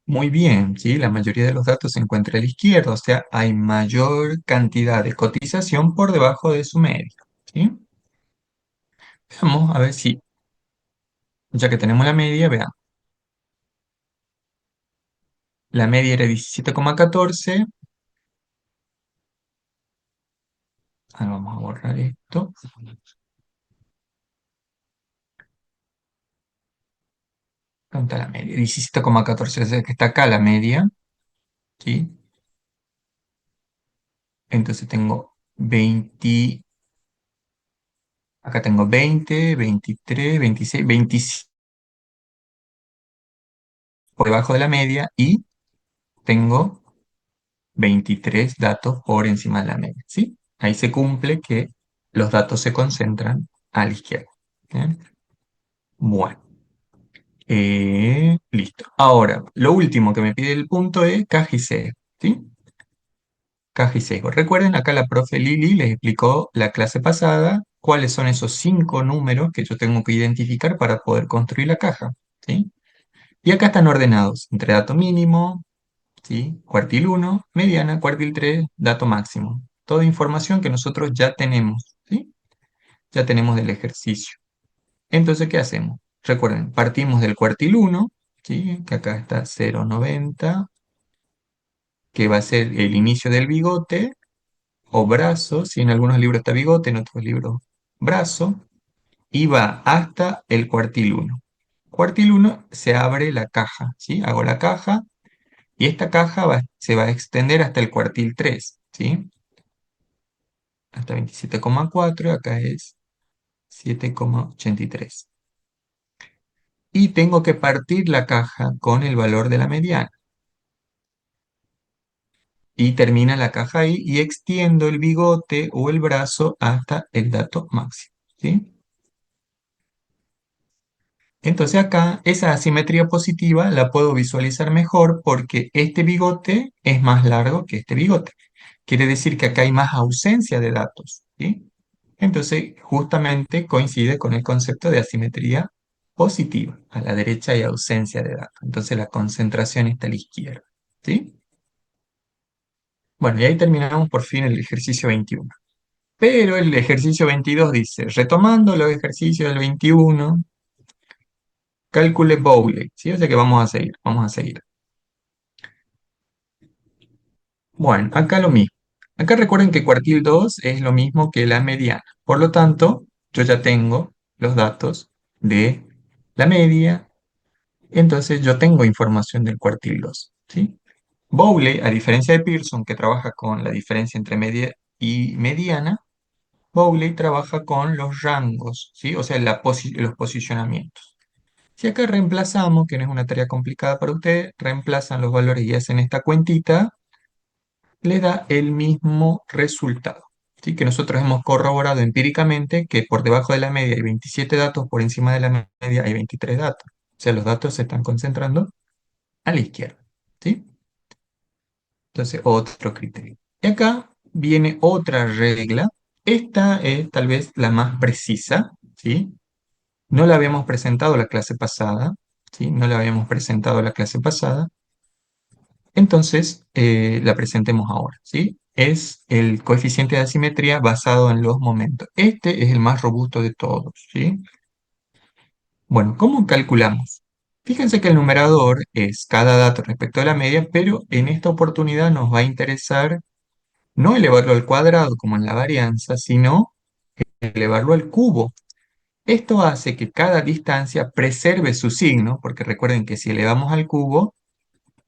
Muy bien, ¿sí? La mayoría de los datos se encuentra a la izquierda, o sea, hay mayor cantidad de cotización por debajo de su media, ¿sí? Veamos a ver si, ya que tenemos la media, veamos. La media era 17,14. Ahora vamos a borrar esto. ¿Dónde está la media? 17,14, o sea que está acá la media, ¿sí? Entonces tengo 20, acá tengo 20, 23, 26, 27 por debajo de la media y tengo 23 datos por encima de la media, ¿sí? Ahí se cumple que los datos se concentran a la izquierda. ¿Bien? Bueno, listo. Ahora, lo último que me pide el punto es caja y sesgo, ¿sí? Caja y sesgo. Recuerden, acá la profe Lili les explicó la clase pasada cuáles son esos 5 números que yo tengo que identificar para poder construir la caja, ¿sí? Y acá están ordenados entre dato mínimo, ¿sí? Cuartil 1, mediana, cuartil 3, dato máximo. Toda información que nosotros ya tenemos, ¿sí? Ya tenemos del ejercicio. Entonces, ¿qué hacemos? Recuerden, partimos del cuartil 1, ¿sí? Que acá está 0,90, que va a ser el inicio del bigote o brazo, si en algunos libros está bigote, en otros libros brazo, y va hasta el cuartil 1. Cuartil 1 se abre la caja, ¿sí? Hago la caja y esta caja se va a extender hasta el cuartil 3, ¿sí? Hasta 27,4, acá es 7,83. Y tengo que partir la caja con el valor de la mediana. Y termina la caja ahí y extiendo el bigote o el brazo hasta el dato máximo, ¿sí? Entonces acá esa asimetría positiva la puedo visualizar mejor porque este bigote es más largo que este bigote. Quiere decir que acá hay más ausencia de datos, ¿sí? Entonces justamente coincide con el concepto de asimetría positiva. A la derecha hay ausencia de datos. Entonces la concentración está a la izquierda, ¿sí? Bueno, y ahí terminamos por fin el ejercicio 21. Pero el ejercicio 22 dice, retomando los ejercicios del 21, calcule Bowley, ¿sí? O sea que vamos a seguir, vamos a seguir. Bueno, acá lo mismo. Acá recuerden que cuartil 2 es lo mismo que la mediana. Por lo tanto, yo ya tengo los datos de la media, entonces yo tengo información del cuartil 2, ¿sí? Bowley, a diferencia de Pearson, que trabaja con la diferencia entre media y mediana, Bowley trabaja con los rangos, ¿sí? O sea, los posicionamientos. Si acá reemplazamos, que no es una tarea complicada para ustedes, reemplazan los valores y hacen esta cuentita, le da el mismo resultado. ¿Sí? Que nosotros hemos corroborado empíricamente que por debajo de la media hay 27 datos, por encima de la media hay 23 datos. O sea, los datos se están concentrando a la izquierda. ¿Sí? Entonces, otro criterio. Y acá viene otra regla. Esta es tal vez la más precisa, ¿sí? No la habíamos presentado la clase pasada, ¿sí? No la habíamos presentado la clase pasada. Entonces, la presentemos ahora, ¿sí? Es el coeficiente de asimetría basado en los momentos. Este es el más robusto de todos, ¿sí? Bueno, ¿cómo calculamos? Fíjense que el numerador es cada dato respecto a la media, pero en esta oportunidad nos va a interesar no elevarlo al cuadrado como en la varianza, sino elevarlo al cubo. Esto hace que cada distancia preserve su signo, porque recuerden que si elevamos al cubo,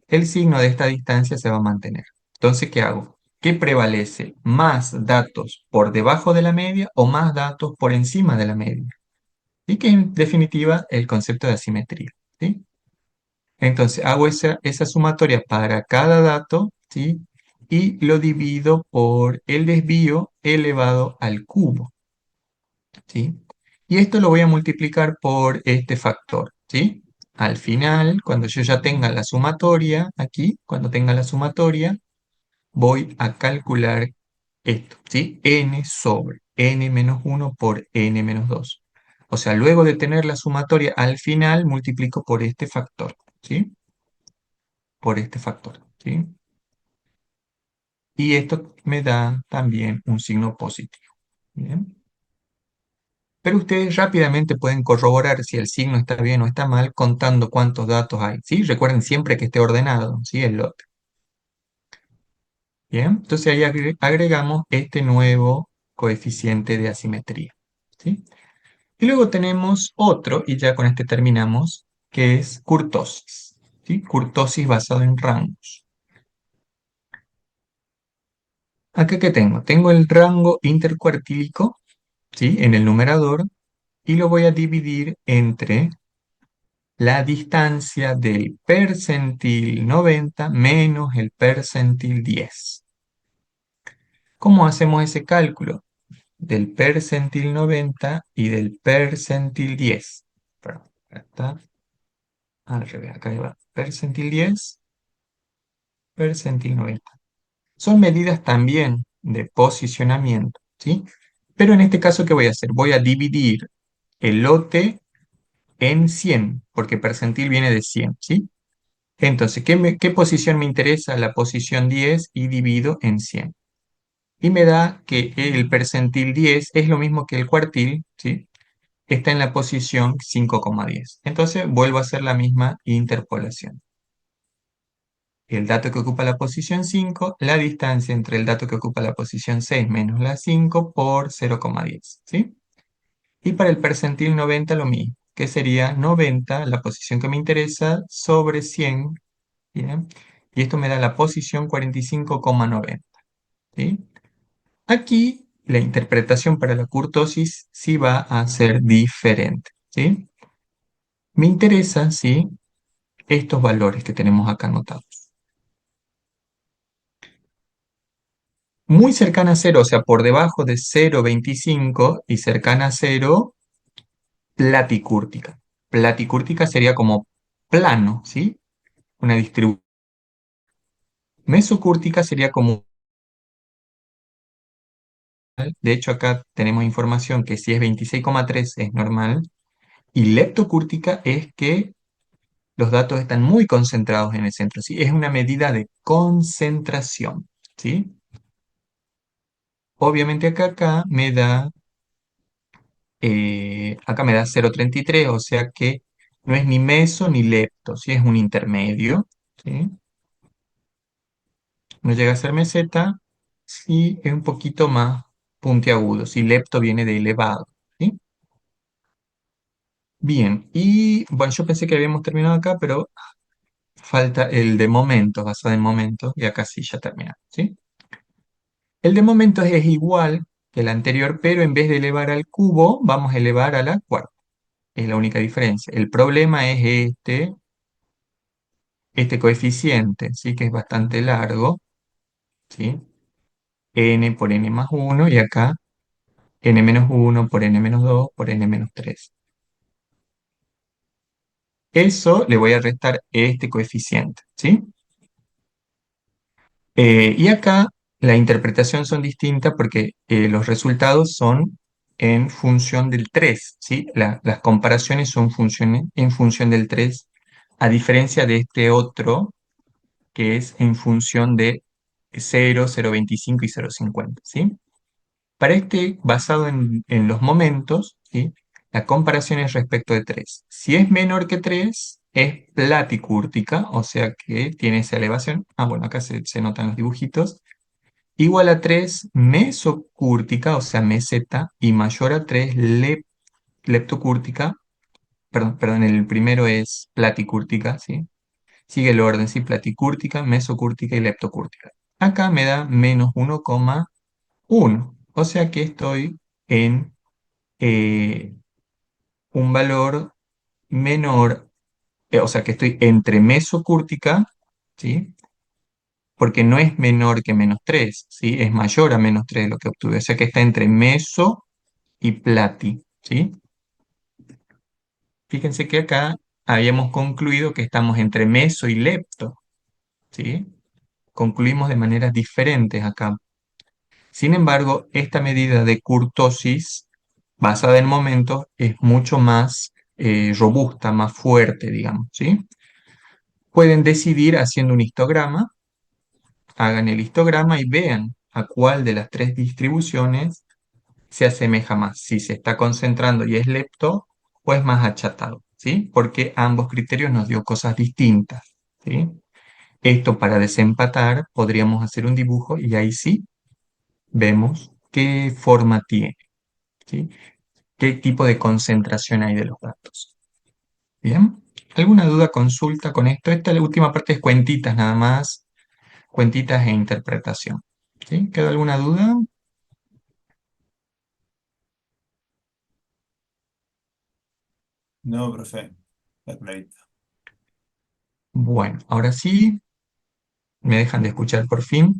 el signo de esta distancia se va a mantener. Entonces, ¿qué hago? ¿Qué prevalece? ¿Más datos por debajo de la media o más datos por encima de la media? Y que en definitiva el concepto de asimetría, ¿sí? Entonces, hago esa sumatoria para cada dato, ¿sí? Y lo divido por el desvío elevado al cubo, ¿sí? Y esto lo voy a multiplicar por este factor, ¿sí? Al final, cuando yo ya tenga la sumatoria, aquí, cuando tenga la sumatoria, voy a calcular esto, ¿sí? N sobre n-1 por n-2. O sea, luego de tener la sumatoria al final, multiplico por este factor, ¿sí? Por este factor, ¿sí? Y esto me da también un signo positivo, ¿bien? Pero ustedes rápidamente pueden corroborar si el signo está bien o está mal contando cuántos datos hay, ¿sí? Recuerden siempre que esté ordenado, ¿sí? El lote. Bien, entonces ahí agregamos este nuevo coeficiente de asimetría, ¿sí? Y luego tenemos otro, y ya con este terminamos, que es kurtosis, ¿sí? Kurtosis basado en rangos. Acá que tengo, tengo el rango intercuartílico, ¿sí? En el numerador, y lo voy a dividir entre la distancia del percentil 90 menos el percentil 10. ¿Cómo hacemos ese cálculo? Del percentil 90 y del percentil 10. Perdón, acá está al revés, acá va. Percentil 10, percentil 90. Son medidas también de posicionamiento, ¿sí? Pero en este caso, ¿qué voy a hacer? Voy a dividir el lote en 100, porque percentil viene de 100, ¿sí? Entonces, ¿qué posición me interesa? La posición 10 y divido en 100. Y me da que el percentil 10 es lo mismo que el cuartil, ¿sí? Está en la posición 5,10. Entonces, vuelvo a hacer la misma interpolación. El dato que ocupa la posición 5, la distancia entre el dato que ocupa la posición 6 menos la 5 por 0,10, ¿sí? Y para el percentil 90 lo mismo, que sería 90, la posición que me interesa, sobre 100, ¿bien? Y esto me da la posición 45,90, ¿sí? Aquí la interpretación para la kurtosis sí va a ser diferente, ¿sí? Me interesan, ¿sí?, estos valores que tenemos acá anotados. Muy cercana a cero, o sea, por debajo de 0,25 y cercana a cero, platicúrtica. Platicúrtica sería como plano, ¿sí? Una distribución. Mesocúrtica sería como, de hecho acá tenemos información que si es 26,3 es normal, y leptocúrtica es que los datos están muy concentrados en el centro, ¿sí? Es una medida de concentración, ¿sí? Obviamente acá me da 0,33, o sea que no es ni meso ni lepto, ¿sí? Es un intermedio, ¿sí? No llega a ser meseta, sí es un poquito más puntiagudo, si lepto viene de elevado, ¿sí? Bien, y bueno, yo pensé que habíamos terminado acá, pero falta el de momentos, basado en momentos, y acá sí ya termina, ¿sí? El de momentos es igual que el anterior, pero en vez de elevar al cubo, vamos a elevar a la cuarta. Es la única diferencia. El problema es este coeficiente, ¿sí? Que es bastante largo, ¿sí? N por n más 1 y acá n menos 1 por n menos 2 por n menos 3. Eso le voy a restar este coeficiente, ¿sí? Y acá la interpretación son distintas porque los resultados son en función del 3, ¿sí? Las comparaciones son en función del 3, a diferencia de este otro que es en función de 0, 0,25 y 0,50, ¿sí? Para este, basado en los momentos, ¿sí?, la comparación es respecto de 3. Si es menor que 3, es platicúrtica, o sea que tiene esa elevación. Ah, bueno, acá se notan los dibujitos. Igual a 3, mesocúrtica, o sea, meseta, y mayor a 3, leptocúrtica. Perdón, el primero es platicúrtica, ¿sí? Sigue el orden, ¿sí? Platicúrtica, mesocúrtica y leptocúrtica. Acá me da menos 1,1. O sea que estoy en un valor menor, o sea que estoy entre mesocúrtica, ¿sí? Porque no es menor que menos 3, ¿sí? Es mayor a menos 3 lo que obtuve. O sea que está entre meso y plati, ¿sí? Fíjense que acá habíamos concluido que estamos entre meso y lepto, ¿sí? Concluimos de maneras diferentes acá. Sin embargo, esta medida de kurtosis, basada en momentos, es mucho más robusta, más fuerte, digamos, ¿sí? Pueden decidir haciendo un histograma, hagan el histograma y vean a cuál de las tres distribuciones se asemeja más, si se está concentrando y es lepto o es más achatado, ¿sí? Porque ambos criterios nos dio cosas distintas, ¿sí? Esto para desempatar podríamos hacer un dibujo y ahí sí vemos qué forma tiene, ¿sí? ¿Qué tipo de concentración hay de los datos? ¿Bien? ¿Alguna duda, consulta con esto? Esta la última parte es cuentitas nada más, cuentitas e interpretación. ¿Sí? ¿Queda alguna duda? No, profe. Está clarito. Bueno, ahora sí, me dejan de escuchar por fin.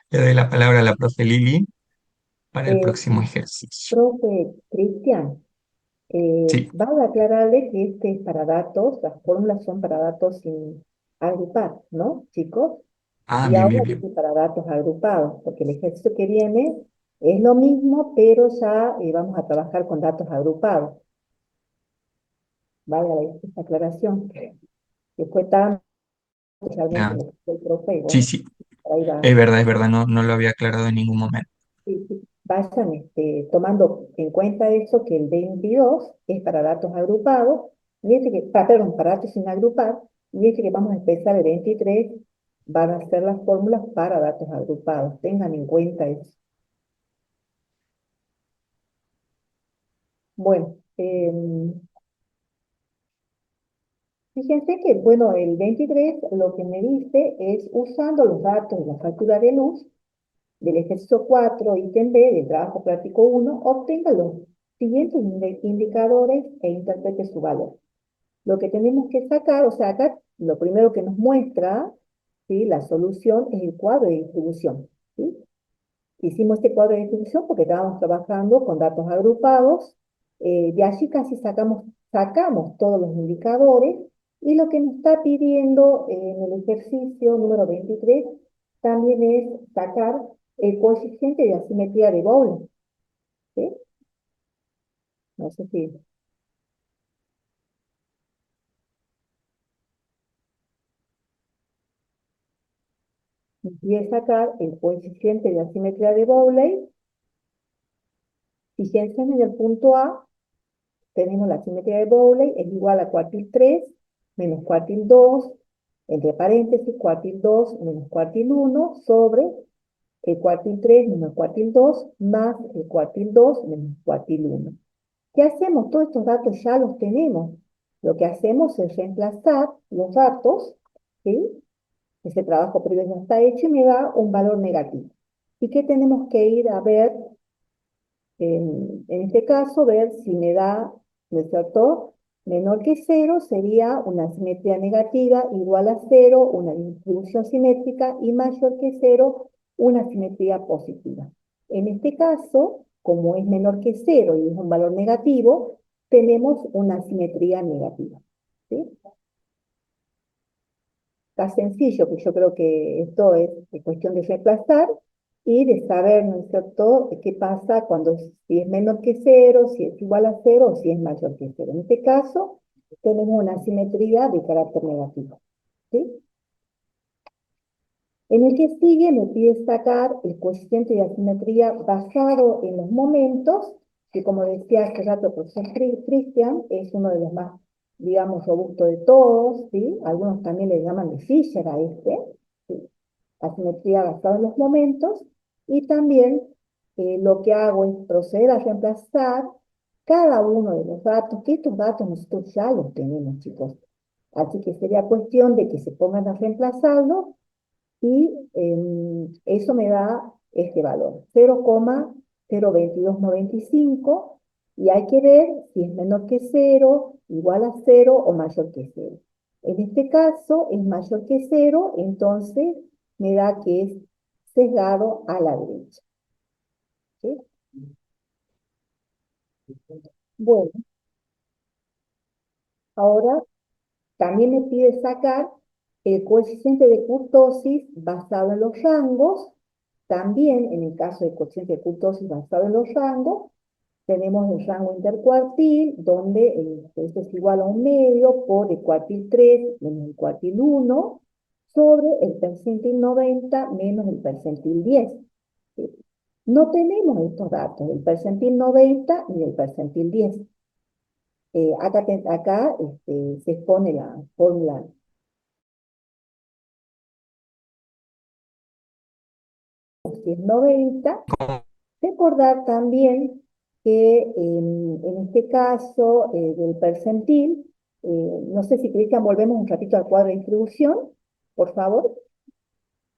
Le doy la palabra a la profe Lili para el Eh, próximo ejercicio. Profe Cristian, Sí. vale aclararle que este es para datos, las fórmulas son para datos sin agrupar, ¿no, chicos? Ah, Y bien, ahora bien, bien. dice para datos agrupados, porque el ejercicio que viene es lo mismo, pero ya vamos a trabajar con datos agrupados. vaya esta aclaración, que fue tan realmente Ah, lo que fue el profe, y sí, bueno, sí, por ahí va. es verdad, no lo había aclarado en ningún momento. Sí, sí. Vayan tomando en cuenta eso, que el 22 es para datos agrupados, y perdón, para datos sin agrupar, y que vamos a empezar el 23, van a ser las fórmulas para datos agrupados. Tengan en cuenta eso. Bueno, fíjense que, bueno, el 23 lo que me dice es usando los datos de la factura de luz del ejercicio 4, ítem B, del trabajo práctico 1, obtenga los siguientes indicadores e interprete su valor. Lo que tenemos que sacar, o sea, acá lo primero que nos muestra, ¿sí?, la solución es el cuadro de distribución, ¿sí? Hicimos este cuadro de distribución porque estábamos trabajando con datos agrupados, de allí casi sacamos todos los indicadores, y lo que nos está pidiendo en el ejercicio número 23 también es sacar el coeficiente de asimetría de Bowles, ¿sí? No sé si empieza a sacar el coeficiente de asimetría de Bowles. Fíjense en el punto A, tenemos la simetría de Bowley, es igual a cuartil 3 menos cuartil 2, entre paréntesis, cuartil 2 menos cuartil 1, sobre el cuartil 3 menos cuartil 2, más el cuartil 2 menos cuartil 1. ¿Qué hacemos? Todos estos datos ya los tenemos. Lo que hacemos es reemplazar los datos, ¿sí? Ese trabajo previo ya está hecho y me da un valor negativo. ¿Y qué tenemos que ir a ver? En este caso, ver si me da, ¿no es cierto?, menor que cero sería una simetría negativa, igual a cero, una distribución simétrica, y mayor que cero, una simetría positiva. En este caso, como es menor que cero y es un valor negativo, tenemos una simetría negativa, ¿sí? Está sencillo, que yo creo que esto es cuestión de reemplazar y de saber, ¿no es cierto?, qué pasa cuando si es menor que cero, si es igual a cero o si es mayor que cero. En este caso, tenemos una simetría de carácter negativo, ¿sí? En el que sigue me pide sacar el coeficiente de asimetría basado en los momentos, que, como decía hace rato el profesor Cristian, es uno de los más, digamos, robustos de todos, ¿sí? Algunos también le llaman de Fisher a este, ¿sí?, asimetría basada en los momentos. Y también lo que hago es proceder a reemplazar cada uno de los datos, que estos datos nosotros ya los tenemos, chicos. Así que sería cuestión de que se pongan a reemplazarlos, y eso me da este valor, 0,02295, y hay que ver si es menor que cero, igual a cero o mayor que cero. En este caso es mayor que cero, entonces me da que es sesgado a la derecha, ¿sí? Bueno, ahora también me pide sacar el coeficiente de kurtosis basado en los rangos. También, en el caso del coeficiente de kurtosis basado en los rangos, tenemos el rango intercuartil, donde esto es igual a un medio por el cuartil 3 menos el cuartil 1, sobre el percentil 90 menos el percentil 10. ¿Sí? No tenemos estos datos, del percentil 90 ni del percentil 10. Acá se expone la fórmula 90. Recordar también que en este caso del percentil, no sé si Cristian, volvemos un ratito al cuadro de distribución, por favor.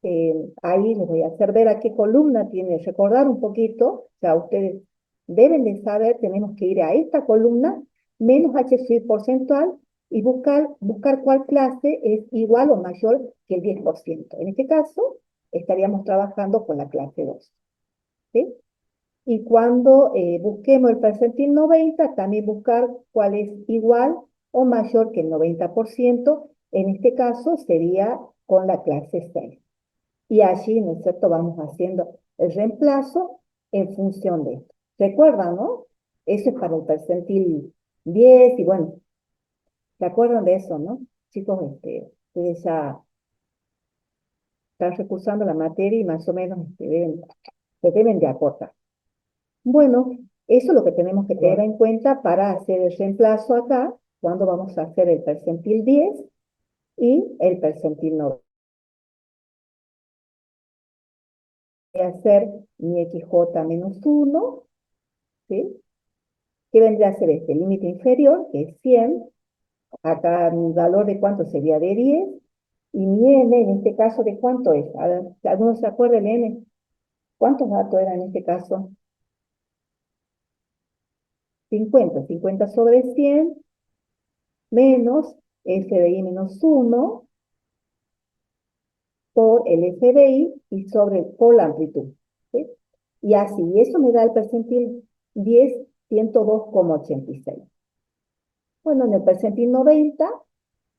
Ahí les voy a hacer ver a qué columna tiene, recordar un poquito, o sea, ustedes deben de saber, tenemos que ir a esta columna, menos HCI porcentual, y buscar cuál clase es igual o mayor que el 10%. En este caso, estaríamos trabajando con la clase 2. ¿Sí? Y cuando busquemos el percentil 90, también buscar cuál es igual o mayor que el 90%, en este caso sería con la clase 6. Y allí, ¿no es cierto?, vamos haciendo el reemplazo en función de esto. ¿Recuerdan, no? Eso es para el percentil 10 y bueno, ¿Se acuerdan de eso, no? Chicos, ustedes ya están recursando la materia y más o menos se deben de acordar. Bueno, eso es lo que tenemos que tener en cuenta para hacer el reemplazo acá, cuando vamos a hacer el percentil 10 y el percentil 9. Voy a hacer mi XJ menos 1, ¿sí? ¿Qué vendría a ser este? Límite inferior, que es 100. Acá mi valor de cuánto sería de 10. Y mi n, en este caso, ¿de cuánto es? A ver, ¿alguno se acuerda del n? ¿Cuántos datos eran en este caso? 50 sobre 100 menos FBI menos 1 por el FBI y por la amplitud, ¿sí? Y así, eso me da el percentil 10, 102,86. Bueno, en el percentil 90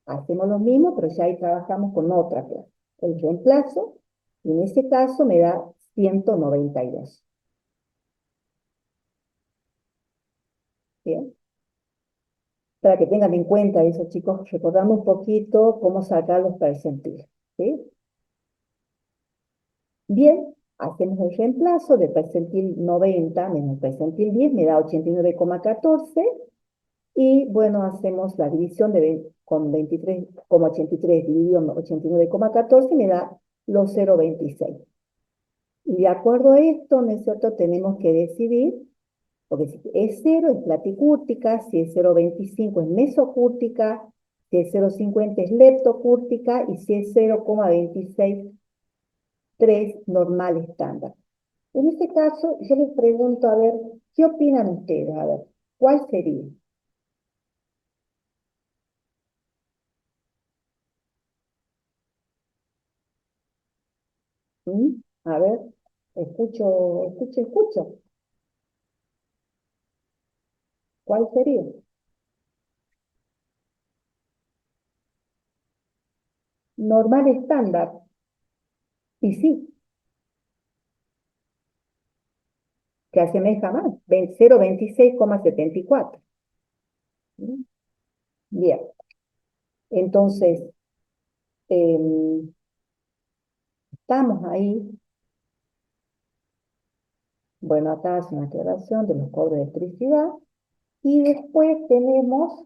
hacemos lo mismo, pero ya ahí trabajamos con otra clase. El reemplazo, y en ese caso me da 192. Bien, para que tengan en cuenta eso, chicos, recordando un poquito cómo sacar los percentiles, ¿sí? Bien, hacemos el reemplazo de percentil 90 menos percentil 10, me da 89,14. Y bueno, hacemos la división con 23,83 dividido en 89,14 me da los 0,26. Y de acuerdo a esto, nosotros tenemos que decidir, porque si es 0 es platicúrtica, si es 0,25 es mesocúrtica, si es 0,50 es leptocúrtica y si es 0,263 normal estándar. En este caso, yo les pregunto, a ver, ¿qué opinan ustedes? A ver, ¿cuál sería? ¿Mm? A ver, escucho. ¿Cuál sería? Normal estándar. Y sí, se asemeja más. 0,26,74. ¿Mm? Bien. Entonces, em, estamos ahí. Bueno, acá es una aclaración de los cobros de electricidad. Y después tenemos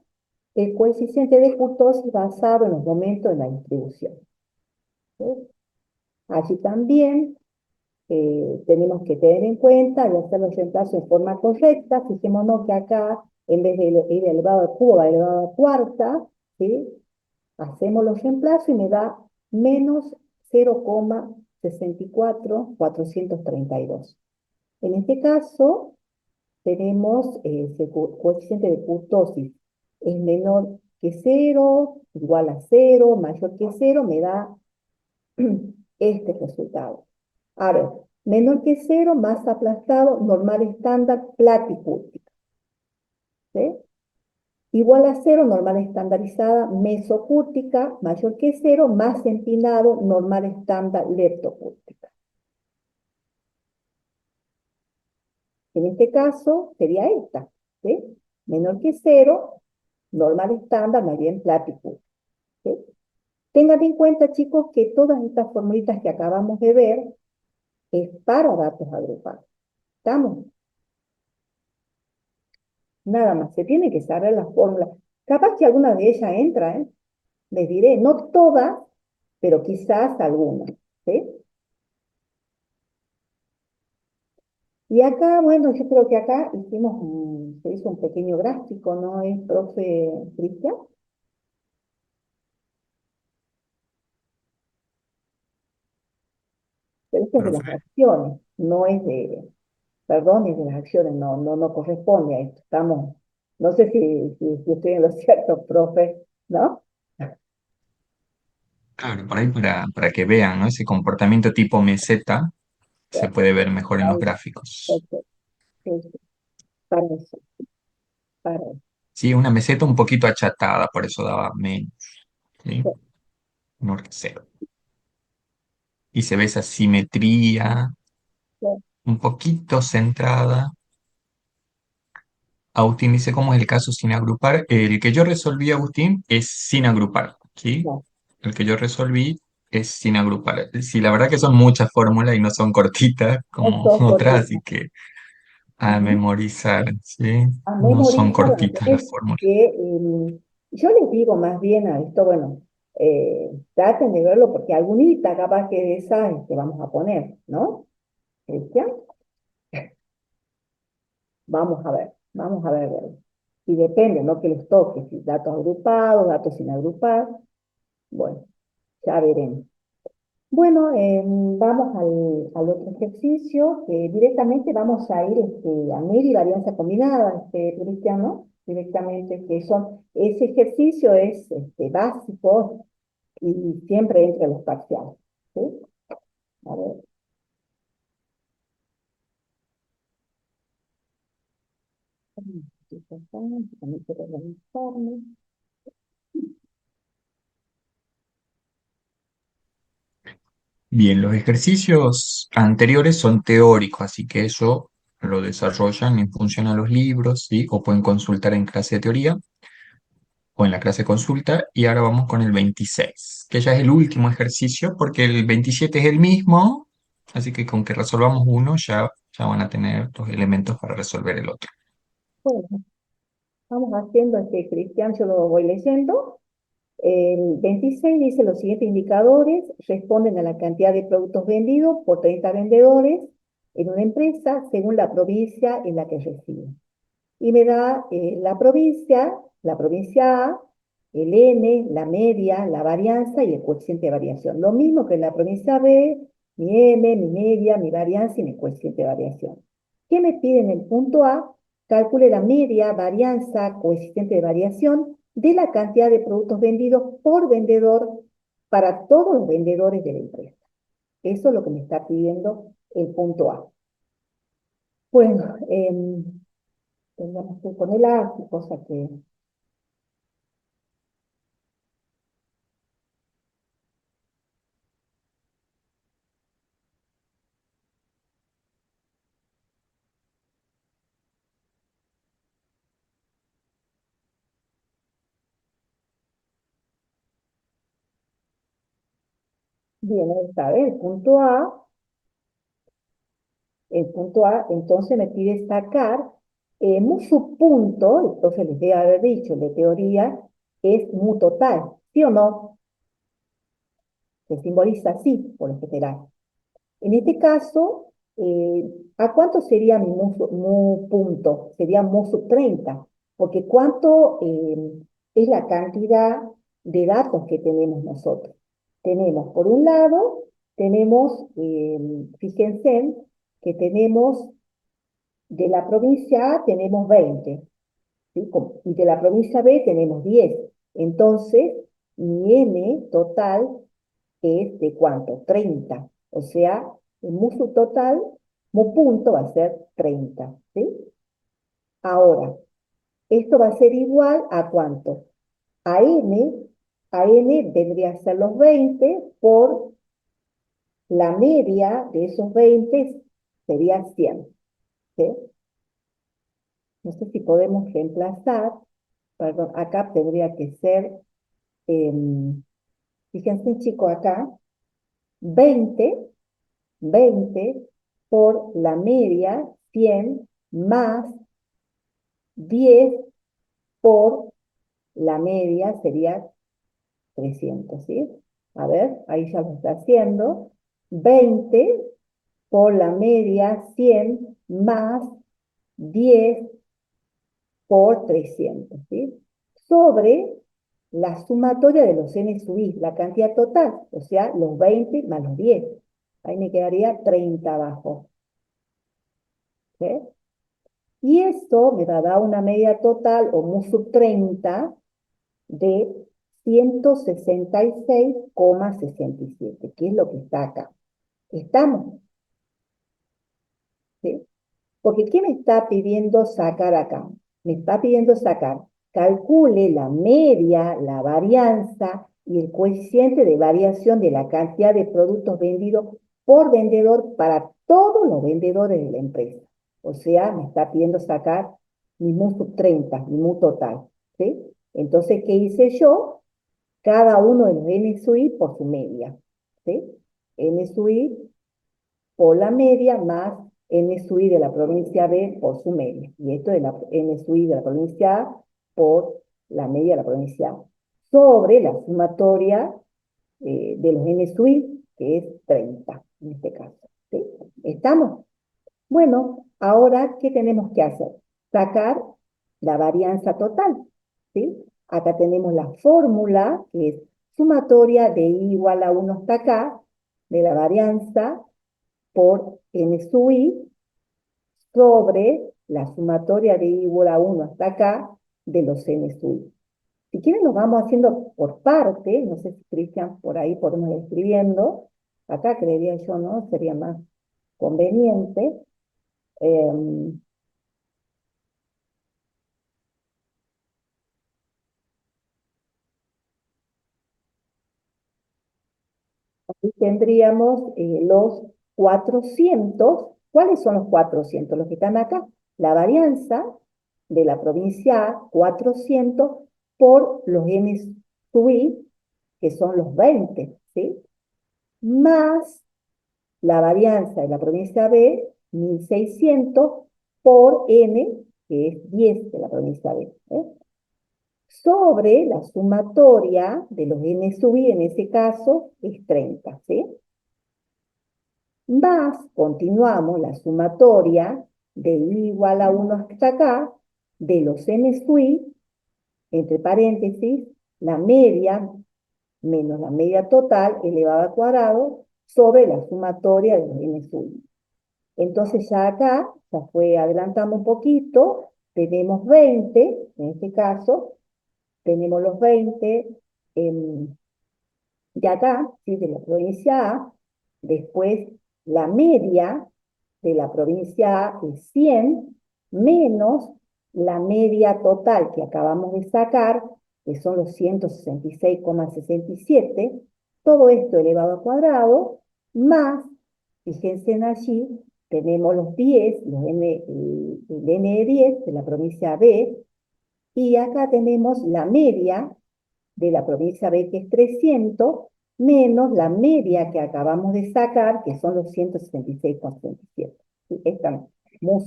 el coeficiente de kurtosis basado en los momentos de la distribución. ¿Sí? Allí también tenemos que tener en cuenta y hacer los reemplazos en forma correcta. Fijémonos que acá, en vez de ir elevado al cubo, va elevado a cuarta, ¿sí? Hacemos los reemplazos y me da menos 0,64432. En este caso, tenemos ese coeficiente de kurtosis. Es menor que 0, igual a 0, mayor que 0, me da este resultado. A ver, menor que 0, más aplastado, normal estándar, platicúrtica. ¿Sí? Igual a 0, normal estandarizada, mesocúrtica, mayor que 0, más empinado, normal estándar, leptocúrtica. En este caso, sería esta, ¿sí? Menor que 0, normal estándar, más bien platicúrtica. ¿Sí? Tengan en cuenta, chicos, que todas estas formulitas que acabamos de ver es para datos agrupados. ¿Estamos? Nada más, se tiene que saber la fórmula. Capaz que alguna de ellas entra, ¿eh? Les diré, no todas, pero quizás algunas, ¿sí? Y acá, bueno, yo creo que acá se hizo un pequeño gráfico, ¿no es, profe Cristian? Pero esto es de las Profe. acciones, no es perdón, es de las acciones, no corresponde a esto. No sé si estoy en lo cierto, profe, ¿no? Claro, por ahí para que vean, ¿no? Ese comportamiento tipo meseta se puede ver mejor en los gráficos. Perfecto, perfecto. Para eso, para eso. Sí, una meseta un poquito achatada, por eso daba menos, ¿sí? Menor que cero. Y se ve esa simetría un poquito centrada Agustín dice cómo es el caso sin agrupar. El que yo resolví, Agustín, es sin agrupar, ¿sí? No, El que yo resolví es sin agrupar. Sí, la verdad que son muchas fórmulas y no son cortitas no como son otras, así cortitas. que a Ujú. memorizar, ¿sí? A No son memorizar, bueno, cortitas las tenés fórmulas. que, yo les digo más bien a esto, bueno, traten de verlo porque algunita capaz que de esas vamos a poner, ¿no? Cristian, vamos a ver. Y depende, ¿no? Que les toque, si datos agrupados, datos sin agrupar, bueno, ya veremos. Bueno, vamos al otro ejercicio, que directamente vamos a ir a media y varianza combinada, Cristiano, directamente, que son, ese ejercicio es básico y siempre entre los parciales. ¿Sí? A ver, también quiero organizarme. Bien, los ejercicios anteriores son teóricos, así que eso lo desarrollan en función a los libros, ¿sí? O pueden consultar en clase de teoría o en la clase de consulta. Y ahora vamos con el 26, que ya es el último ejercicio, porque el 27 es el mismo, así que con que resolvamos uno ya van a tener los elementos para resolver el otro. Bueno, vamos haciendo Cristian, yo lo voy leyendo. El 26 dice los siguientes indicadores responden a la cantidad de productos vendidos por 30 vendedores en una empresa según la provincia en la que reside. Y me da la provincia A, el N, la media, la varianza y el coeficiente de variación. Lo mismo que en la provincia B, mi M, mi media, mi varianza y mi coeficiente de variación. ¿Qué me pide en el punto A? Calcule la media, varianza, coeficiente de variación de la cantidad de productos vendidos por vendedor para todos los vendedores de la empresa. Eso es lo que me está pidiendo el punto A. Bueno, tendríamos que poner la cosa que... Bien, ahí está, ¿ves? El punto A, entonces me pide sacar su punto, el profe les debe haber dicho, de teoría, es mu total, ¿sí o no? Se simboliza así, por lo general. En este caso, ¿a cuánto sería mi mu punto? Sería mu sub 30, porque ¿cuánto es la cantidad de datos que tenemos nosotros? Tenemos, por un lado, tenemos, fíjense, que tenemos de la provincia A tenemos 20, ¿sí? Y de la provincia B tenemos 10. Entonces, mi M total es de ¿cuánto? 30. O sea, el mu total, mu punto va a ser 30, ¿sí? Ahora, esto va a ser igual a ¿cuánto? A N, a N vendría a ser los 20 por la media de esos 20 sería 100, ¿sí? No sé si podemos reemplazar, perdón, acá tendría que ser, fíjense chicos acá, 20 20 por la media, 100 más 10 por la media sería 300, ¿sí? A ver, ahí ya lo está haciendo. 20 por la media, 100 más 10 por 300, ¿sí? Sobre la sumatoria de los n sub i, la cantidad total, o sea, los 20 más los 10. Ahí me quedaría 30 abajo. ¿Sí? Y esto me va a dar una media total, o mu sub 30, de 166,67, que es lo que está acá. ¿Estamos? ¿Sí? Porque ¿qué me está pidiendo sacar acá? Me está pidiendo sacar, calcule la media, la varianza y el coeficiente de variación de la cantidad de productos vendidos por vendedor para todos los vendedores de la empresa. O sea, me está pidiendo sacar mi mu sub 30, mi mu total, ¿sí? Entonces, ¿qué hice yo? Cada uno de los n sub i por su media, ¿sí? N sub i por la media más n sub i de la provincia B por su media. Y esto es la n sub i de la provincia A por la media de la provincia A. Sobre la sumatoria de los n sub i, que es 30 en este caso. ¿Sí? ¿Estamos? Bueno, ahora, ¿qué tenemos que hacer? Sacar la varianza total, ¿sí? Acá tenemos la fórmula, que es sumatoria de i igual a 1 hasta acá, de la varianza por n sub i, sobre la sumatoria de i igual a 1 hasta acá, de los n sub i. Si quieren, lo vamos haciendo por parte, no sé si Cristian por ahí podemos ir escribiendo, acá creería yo, ¿no? Sería más conveniente. Em, Aquí tendríamos los 400. ¿Cuáles son los 400? Los que están acá. La varianza de la provincia A, 400 por los n sub i, que son los 20, ¿sí? Más la varianza de la provincia B, 1600 por n, que es 10 de la provincia B. Sobre la sumatoria de los n sub i, en ese caso, es 30, ¿sí? Más, continuamos la sumatoria de i igual a 1 hasta acá, de los n sub i, entre paréntesis, la media menos la media total elevada al cuadrado sobre la sumatoria de los n sub i. Entonces ya acá, ya fue adelantando un poquito, tenemos 20, en este caso, tenemos los 20 de acá, ¿sí? De la provincia A, después la media de la provincia A es 100, menos la media total que acabamos de sacar, que son los 166,67, todo esto elevado al cuadrado, más, fíjense en allí, tenemos los 10, el n de 10 de la provincia B, y acá tenemos la media de la provincia B, que es 300, menos la media que acabamos de sacar, que son los 166,67. ¿Sí? Este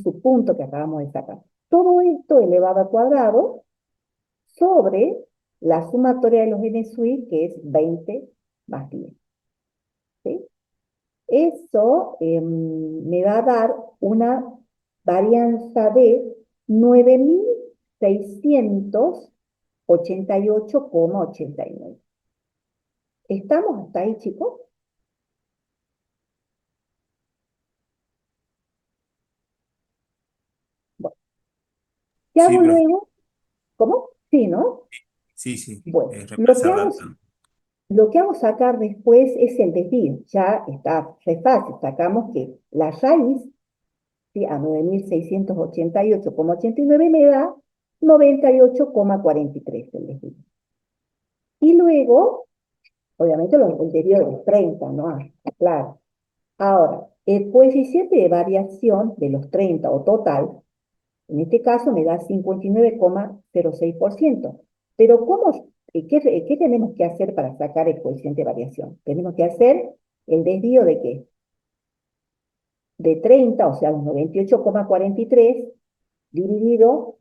subpunto que acabamos de sacar. Todo esto elevado al cuadrado sobre la sumatoria de los n sub i, que es 20 más 10. ¿Sí? Eso me va a dar una varianza de 9688,89. ¿Estamos hasta ahí, chicos? Bueno, ¿qué Sí, hago profe. luego? ¿Cómo? Sí, ¿no? Sí, sí. Bueno, Repasar datos. lo que hago sacar después es el desvío. Ya está re fácil. Sacamos que la raíz, ¿sí? A 9688,89 me da 98,43 el desvío. Y luego, obviamente, el desvío de los 30, ¿no? Ah, claro. Ahora, el coeficiente de variación de los 30 o total, en este caso me da 59,06%. Pero ¿qué tenemos que hacer para sacar el coeficiente de variación? Tenemos que hacer el desvío de ¿qué? De 30, o sea, los 98,43, dividido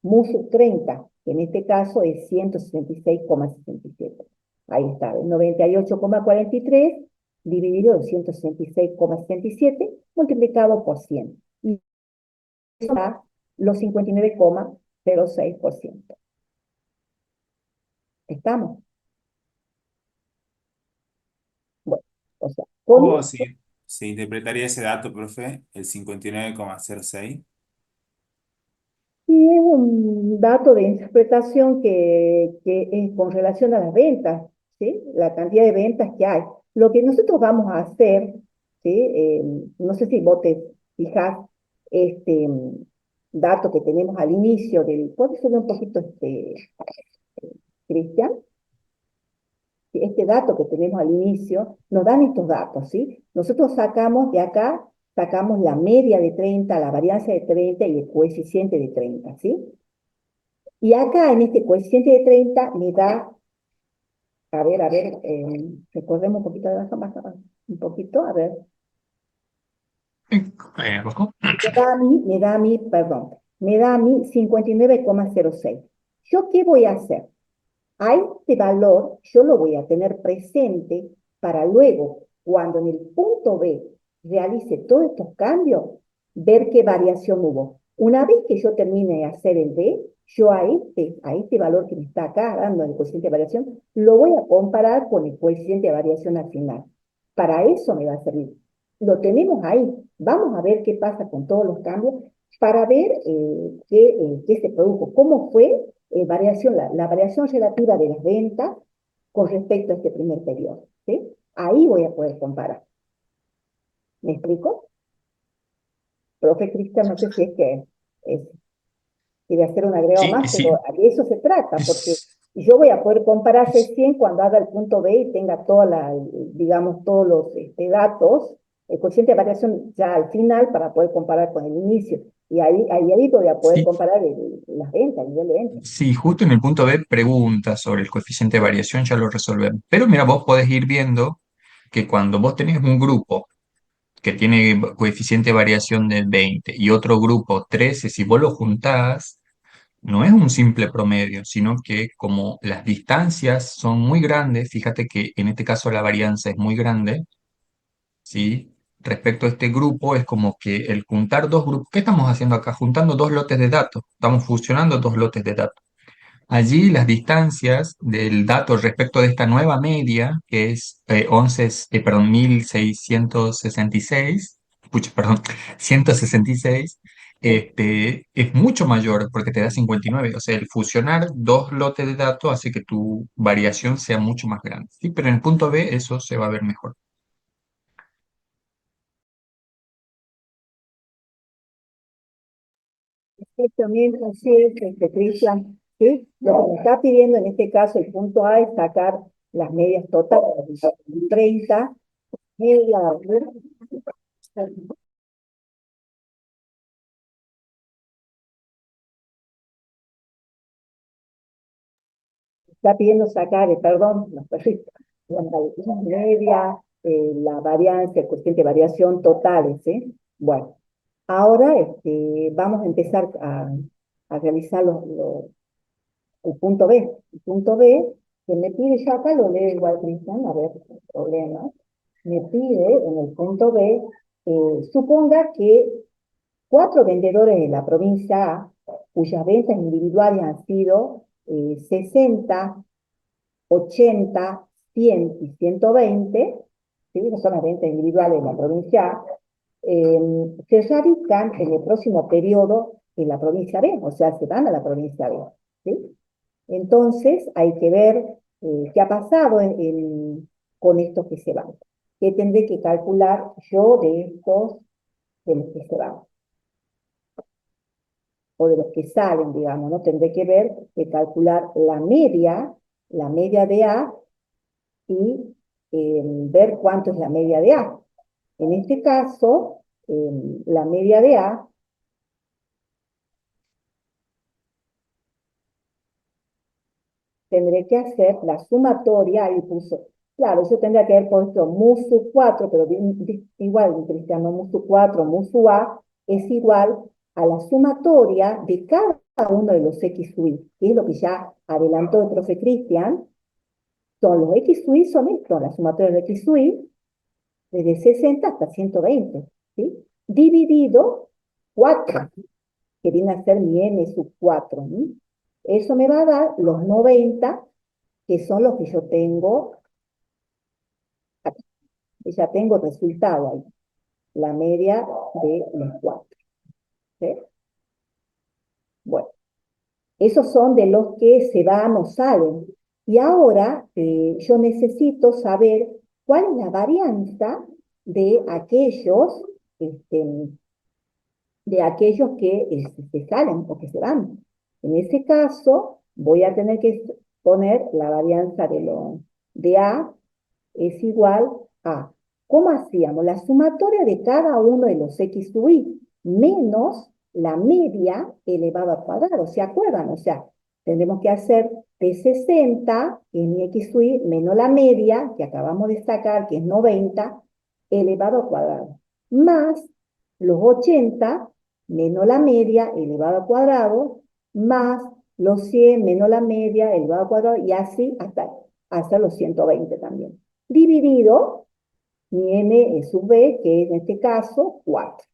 mu sub 30, que en este caso es 166,67. Ahí está, el 98,43 dividido en 166,67 multiplicado por 100. Y eso da los 59,06%. ¿Estamos? Bueno, o sea, con ¿Cómo esto, se interpretaría ese dato, profe? El 59,06. y es un dato de interpretación que es con relación a las ventas, ¿sí? La cantidad de ventas que hay. Lo que nosotros vamos a hacer, ¿sí? No sé si vos te fijas, este dato que tenemos al inicio del... ¿Puedes subir un poquito, Cristian? Este dato que tenemos al inicio, nos dan estos datos, ¿sí? Nosotros sacamos de acá sacamos la media de 30, la varianza de 30 y el coeficiente de 30, ¿sí? Y acá en este coeficiente de 30 me da, a ver, recordemos un poquito, baja, un poquito, a ver, Abajo. me da a mí 59,06. ¿Yo qué voy a hacer? A este valor yo lo voy a tener presente para luego, cuando en el punto B realice todos estos cambios, ver qué variación hubo. Una vez que yo termine de hacer el B, yo a este valor que me está acá dando el coeficiente de variación, lo voy a comparar con el coeficiente de variación al final. Para eso me va a servir. Lo tenemos ahí. Vamos a ver qué pasa con todos los cambios para ver qué se produjo, cómo fue la variación relativa de las ventas con respecto a este primer periodo. ¿Sí? Ahí voy a poder comparar. ¿Me explico? Profe Cristian, no sé si es que quiere hacer un agregado Sí, más, pero sí. de eso se trata, porque Es- yo voy a poder comparar es- C100 cuando haga el punto B y tenga digamos, todos los datos, el coeficiente de variación ya al final para poder comparar con el inicio. Y ahí voy a poder sí, comparar las ventas, el nivel de ventas. sí, justo en el punto B pregunta sobre el coeficiente de variación, ya lo resolvemos. Pero mira, vos podés ir viendo que cuando vos tenés un grupo que tiene coeficiente de variación de 20 y otro grupo 13, si vos lo juntás, no es un simple promedio, sino que como las distancias son muy grandes, fíjate que en este caso la varianza es muy grande, ¿sí? Respecto a este grupo, es como que el juntar dos grupos, ¿qué estamos haciendo acá? Juntando dos lotes de datos, estamos fusionando dos lotes de datos. Allí las distancias del dato respecto de esta nueva media, que es 1666, pucha, perdón, 166, es mucho mayor porque te da 59. O sea, el fusionar dos lotes de datos hace que tu variación sea mucho más grande. ¿Sí? Pero en el punto B eso se va a ver mejor. Esto mismo, sí, Cristian, ¿sí? Lo que me está pidiendo en este caso el punto A es sacar las medias totales, 30, media, está pidiendo sacar, perdón, los perritos, la media, la varianza, el coeficiente de variación totales, ¿sí? Bueno, ahora vamos a empezar a realizar el punto B. El punto B, que me pide, yo acá lo leo igual, Cristian, a ver, el problema. Me pide en el punto B, suponga que 4 vendedores de la provincia A, cuyas ventas individuales han sido 60, 80, 100 y 120, ¿sí? Esas son las ventas individuales de la provincia A, se radican en el próximo periodo en la provincia B, o sea, se van a la provincia B, ¿sí? Entonces, hay que ver qué ha pasado con estos que se van. ¿Qué tendré que calcular yo de los que se van? O de los que salen, digamos, ¿no? Tendré que ver, calcular la media de A y ver cuánto es la media de A. En este caso, la media de A tendré que hacer la sumatoria, ahí puso, claro, yo tendría que haber puesto musu 4, pero igual, Cristiano, musu 4, musu A es igual a la sumatoria de cada uno de los X sui, que es lo que ya adelantó el profe Cristian. Son los X sui, son estos, la sumatoria de X sui, desde 60 hasta 120, ¿sí? Dividido 4, que viene a ser mi n sub 4, ¿sí? Eso me va a dar los 90, que son los que yo tengo acá. Ya tengo el resultado ahí, la media de los 4. ¿Sí? Bueno, esos son de los que se van o salen. Y ahora yo necesito saber cuál es la varianza de aquellos, este, que se salen o que se van. En ese caso, voy a tener que poner la varianza de A es igual a ¿Cómo hacíamos? La sumatoria de cada uno de los x sub i menos la media elevado al cuadrado. ¿Se acuerdan? O sea, tendremos que hacer P60, que es mi x sub i, menos la media, que acabamos de sacar, que es 90, elevado al cuadrado. Más los 80 menos la media elevado al cuadrado, más los 100 menos la media elevado al cuadrado, y así hasta los 120 también. Dividido mi n sub b, que es en este caso 4.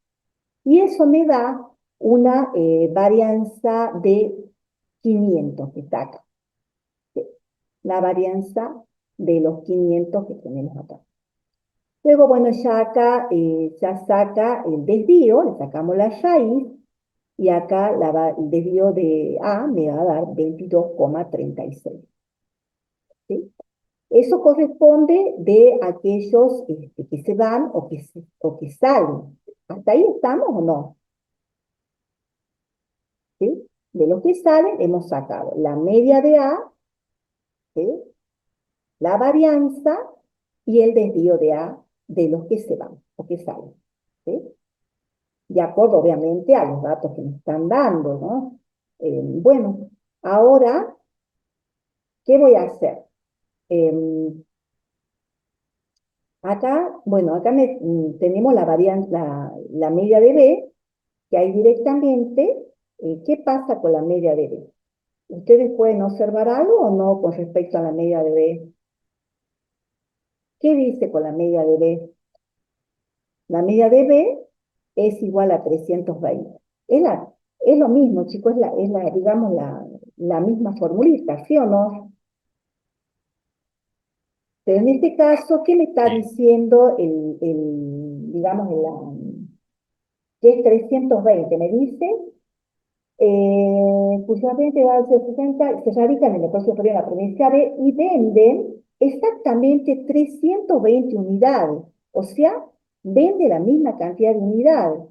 Y eso me da una varianza de 500 que está acá. La varianza de los 500 que tenemos acá. Luego, bueno, ya acá ya saca el desvío, le sacamos la raíz, y acá el desvío de A me va a dar 22,36. ¿Sí? Eso corresponde de aquellos que se van o que salen. ¿Hasta ahí estamos o no? ¿Sí? De los que salen hemos sacado la media de A, ¿sí? La varianza y el desvío de A de los que se van o que salen. ¿Sí? De acuerdo, obviamente, a los datos que me están dando, ¿no? Bueno, ahora, ¿qué voy a hacer? Acá, bueno, acá tenemos la variante, la media de B, que hay directamente. ¿Qué pasa con la media de B? ¿Ustedes pueden observar algo o no con respecto a la media de B? ¿Qué dice con la media de B? La media de B es igual a 320. Es lo mismo, chicos, digamos, la misma formulita, ¿sí o no? Pero en este caso, ¿qué me está Sí. diciendo digamos, que es 320? Me dice, curiosamente va al 60, se radican en el negocio superior en la provincia B y venden exactamente 320 unidades. O sea, vende la misma cantidad de unidades.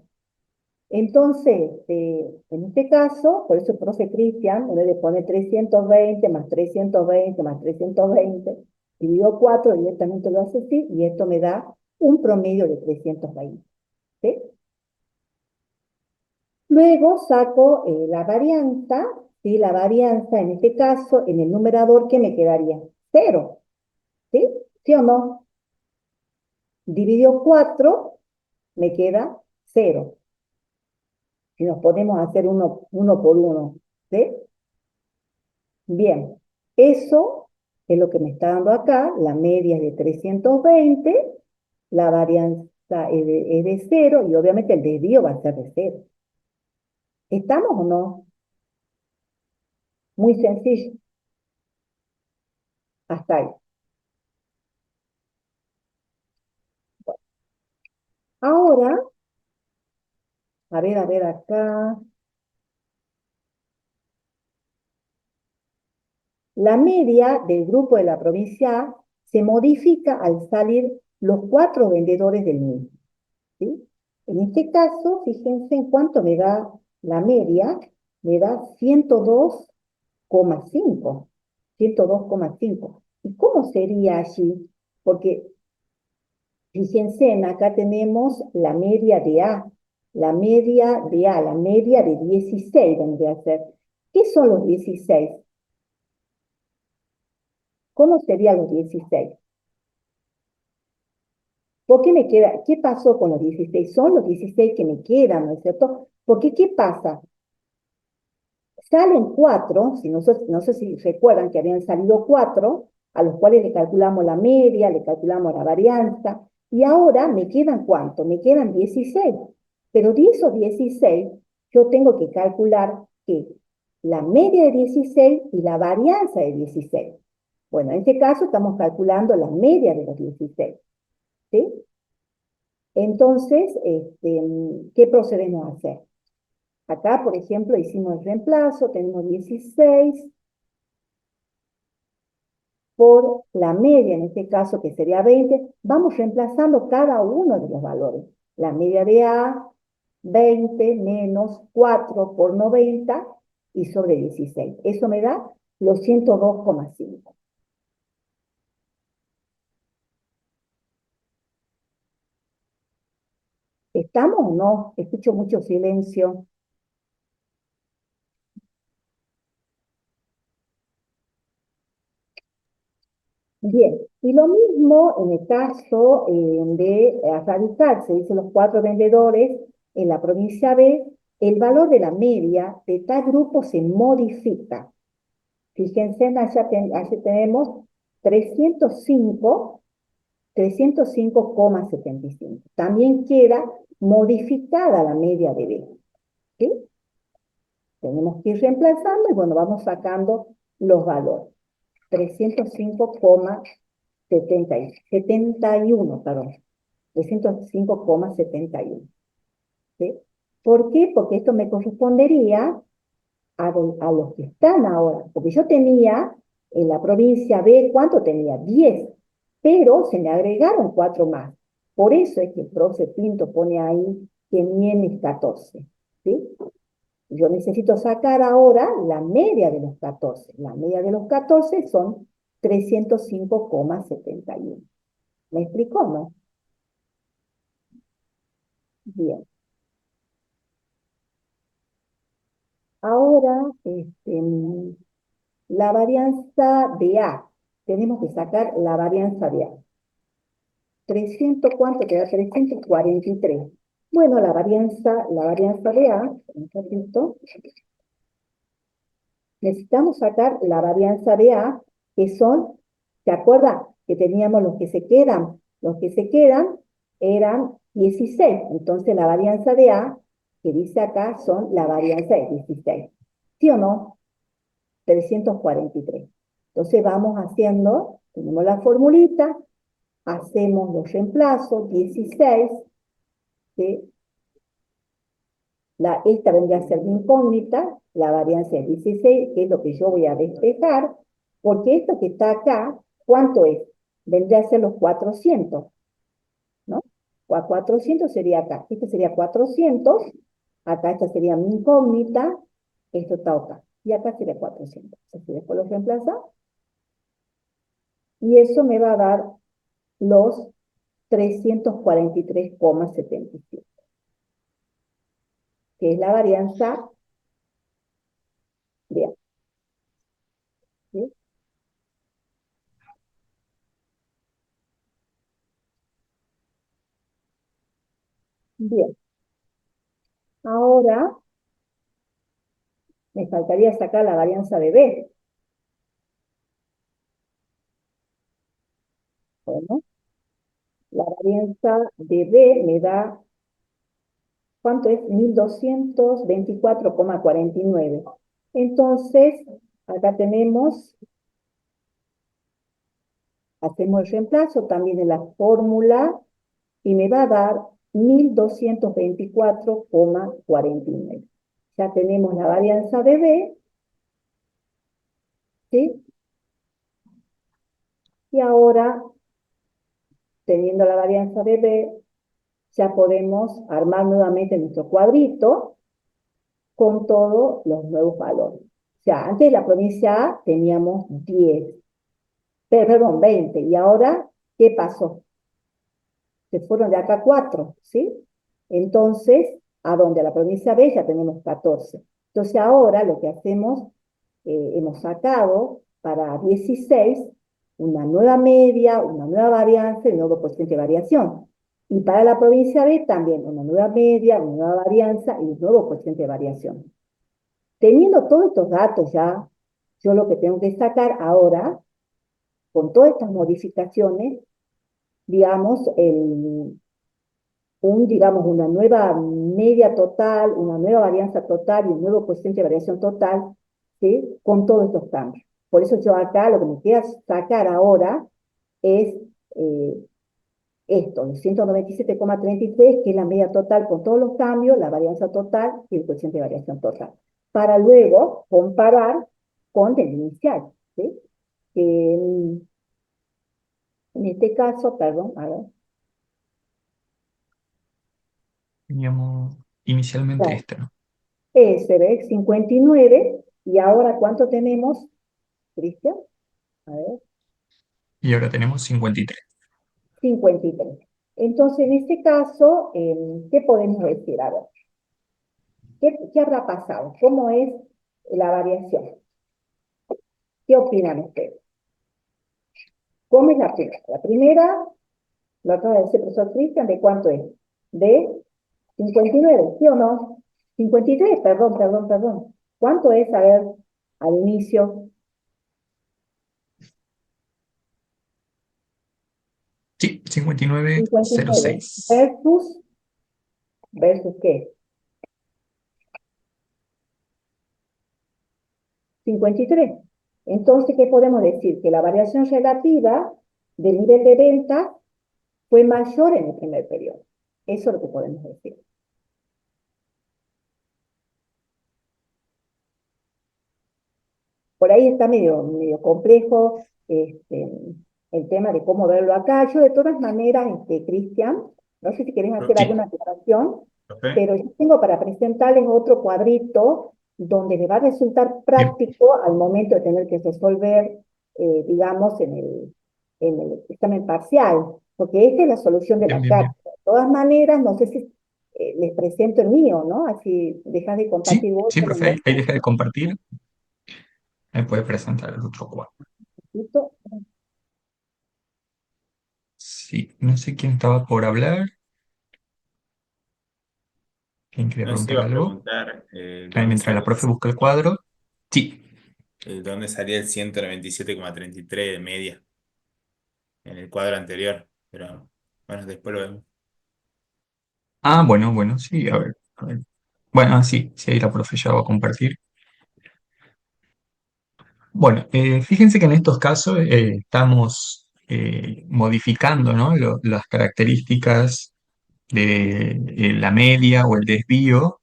Entonces, en este caso, por eso el profe Cristian, en vez de poner 320 más 320 más 320, dividió 4, directamente lo hace así, y esto me da un promedio de 320. ¿Sí? Luego saco la varianza, ¿sí? La varianza, en este caso, en el numerador, ¿qué me quedaría? 0. ¿Sí? ¿Sí o no? Dividido 4, me queda 0. Si nos podemos hacer uno por uno. ¿Sí? Bien, eso es lo que me está dando acá. La media es de 320, la varianza es de 0, y obviamente el desvío va a ser de 0. ¿Estamos o no? Muy sencillo. Hasta ahí. Ahora, a ver acá. La media del grupo de la provincia A se modifica al salir los 4 vendedores del mismo. ¿Sí? En este caso, fíjense en cuánto me da la media, me da 102,5. 102,5. ¿Y cómo sería allí? Porque fíjense, acá tenemos la media de A, la media de A, la media de 16 vendría a ser. ¿Qué son los 16? ¿Cómo serían los 16? ¿Por qué me queda? ¿Qué pasó con los 16? Son los 16 que me quedan, ¿no es cierto? Porque, ¿qué pasa? Salen 4, no sé si recuerdan que habían salido 4, a los cuales le calculamos la media, le calculamos la varianza, y ahora me quedan ¿cuánto? Me quedan 16. Pero de esos 16, yo tengo que calcular que la media de 16 y la varianza de 16. Bueno, en este caso estamos calculando la media de los 16. ¿Sí? Entonces, ¿qué procedemos a hacer? Acá, por ejemplo, hicimos el reemplazo, tenemos 16 por la media, en este caso que sería 20, vamos reemplazando cada uno de los valores. La media de A, 20 menos 4 por 90 y sobre 16. Eso me da los 102,5. ¿Estamos o no? Escucho mucho silencio. Bien, y lo mismo en el caso de Radical, se dice los cuatro vendedores en la provincia B, el valor de la media de tal grupo se modifica. Fíjense, allá tenemos 305, 305,75. También queda modificada la media de B. ¿Sí? Tenemos que ir reemplazando y bueno, vamos sacando los valores. 305,71, perdón. 305,71. ¿Sí? ¿Por qué? Porque esto me correspondería a los que están ahora. Porque yo tenía en la provincia B, ¿cuánto tenía? 10, pero se me agregaron 4 más. Por eso es que el profe Pinto pone ahí que mi es 14. ¿Sí? Yo necesito sacar ahora la media de los 14. La media de los 14 son 305,71. ¿Me explicó, no? Bien. Ahora, la varianza de A. Tenemos que sacar la varianza de A. 300, ¿cuánto queda? 343. Bueno, la varianza de A, un ratito, necesitamos sacar la varianza de A, que son, ¿se acuerda que teníamos los que se quedan? Los que se quedan eran 16. Entonces la varianza de A, que dice acá, son la varianza de 16. ¿Sí o no? 343. Entonces vamos haciendo, tenemos la formulita, hacemos los reemplazos, 16, ¿sí? Esta vendría a ser mi incógnita, la varianza es 16, que es lo que yo voy a despejar, porque esto que está acá, ¿cuánto es? Vendría a ser los 400, ¿no? 400 sería acá, este sería 400, acá esta sería mi incógnita, esto está acá, y acá sería 400. Así después lo reemplaza, y eso me va a dar los 343,77, que es la varianza de A. ¿Sí? Bien, ahora me faltaría sacar la varianza de B. Bueno, la varianza de B me da, ¿cuánto es? 1224,49. Entonces, acá tenemos, hacemos el reemplazo también en la fórmula y me va a dar 1224,49. Ya tenemos la varianza de B, ¿sí? Y ahora, teniendo la varianza de B, ya podemos armar nuevamente nuestro cuadrito con todos los nuevos valores. O sea, antes de la provincia A teníamos 10, perdón, 20, y ahora, ¿qué pasó? Se fueron de acá 4, ¿sí? Entonces, a donde a la provincia B ya tenemos 14. Entonces ahora lo que hacemos, hemos sacado para 16 una nueva media, una nueva varianza y un nuevo coeficiente de variación. Y para la provincia B también una nueva media, una nueva varianza y un nuevo coeficiente de variación. Teniendo todos estos datos ya, yo lo que tengo que sacar ahora, con todas estas modificaciones, digamos, digamos, una nueva media total, una nueva varianza total y un nuevo coeficiente de variación total, ¿sí? Con todos estos cambios. Por eso yo acá lo que me queda sacar ahora es esto, el 197,33, que es la media total con todos los cambios, la varianza total y el coeficiente de variación total, para luego comparar con el inicial, ¿sí? En este caso, perdón, a ver, Teníamos inicialmente claro, esta, ¿no? ese ve 59, y ahora ¿cuánto tenemos, Cristian? A ver, Y ahora tenemos 53. 53. Entonces, en este caso, ¿qué podemos decir? A ver, ¿qué habrá pasado? ¿Cómo es la variación? ¿Qué opinan ustedes? ¿Cómo es la primera? La primera, lo acaba de decir el profesor Cristian, ¿de cuánto es? De 59, ¿sí o no? 53, perdón. ¿Cuánto es, a ver, al inicio? Sí, 59 59,06. versus ¿qué? 53. Entonces, ¿qué podemos decir? Que la variación relativa del nivel de venta fue mayor en el primer periodo. Eso es lo que podemos decir. Por ahí está medio complejo el tema de cómo verlo acá. Yo de todas maneras, Cristian, no sé si querés hacer Sí, alguna aclaración, ¿Profe? pero yo tengo para presentarles otro cuadrito donde les va a resultar bien, práctico al momento de tener que resolver, digamos, en el examen parcial, porque esta es la solución de bien, la bien, bien. cátedra. De todas maneras, no sé si les presento el mío, ¿no? Así dejas de Sí, compartir vos, sí, yo lo profe, ahí muestro deja de compartir. Me puede presentar el otro cuadro. un poquito. Sí, no sé quién estaba por hablar. ¿Quién quería No se preguntar iba a algo? preguntar Ahí mientras la profe busca el cuadro. Sí. dónde salía el 197,33 de media en el cuadro anterior, pero bueno, después lo vemos. Ah, bueno, sí, a ver, a ver. Bueno, sí, sí, ahí la profe ya va a compartir. Bueno, fíjense que en estos casos estamos modificando, ¿no? Las características de la media o el desvío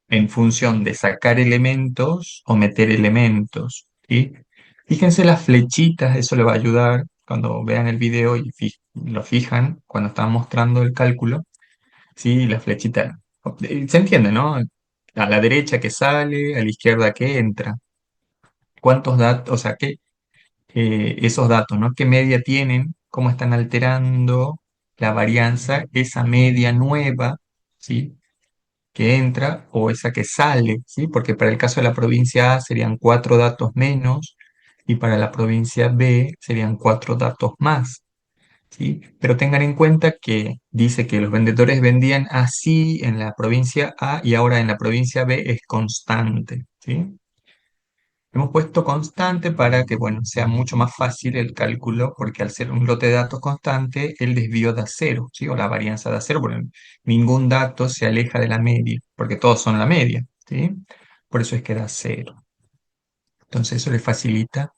en función de sacar elementos o meter elementos, ¿sí? Fíjense las flechitas, eso le va a ayudar cuando vean el video y lo fijan cuando están mostrando el cálculo, ¿sí? La flechita, se entiende, ¿no? A la derecha que sale, a la izquierda que entra. ¿Cuántos datos, o sea, esos datos, ¿no? ¿Qué media tienen? ¿Cómo están alterando la varianza, esa media nueva, ¿sí? Que entra o esa que sale, ¿sí? Porque para el caso de la provincia A serían 4 datos menos y para la provincia B serían 4 datos más, ¿sí? Pero tengan en cuenta que dice que los vendedores vendían así en la provincia A y ahora en la provincia B es constante, ¿sí? Hemos puesto constante para que, bueno, sea mucho más fácil el cálculo, porque al ser un lote de datos constante, el desvío da cero, ¿sí? O la varianza da cero, porque ningún dato se aleja de la media, porque todos son la media, ¿sí? Por eso es que da cero. Entonces eso le facilita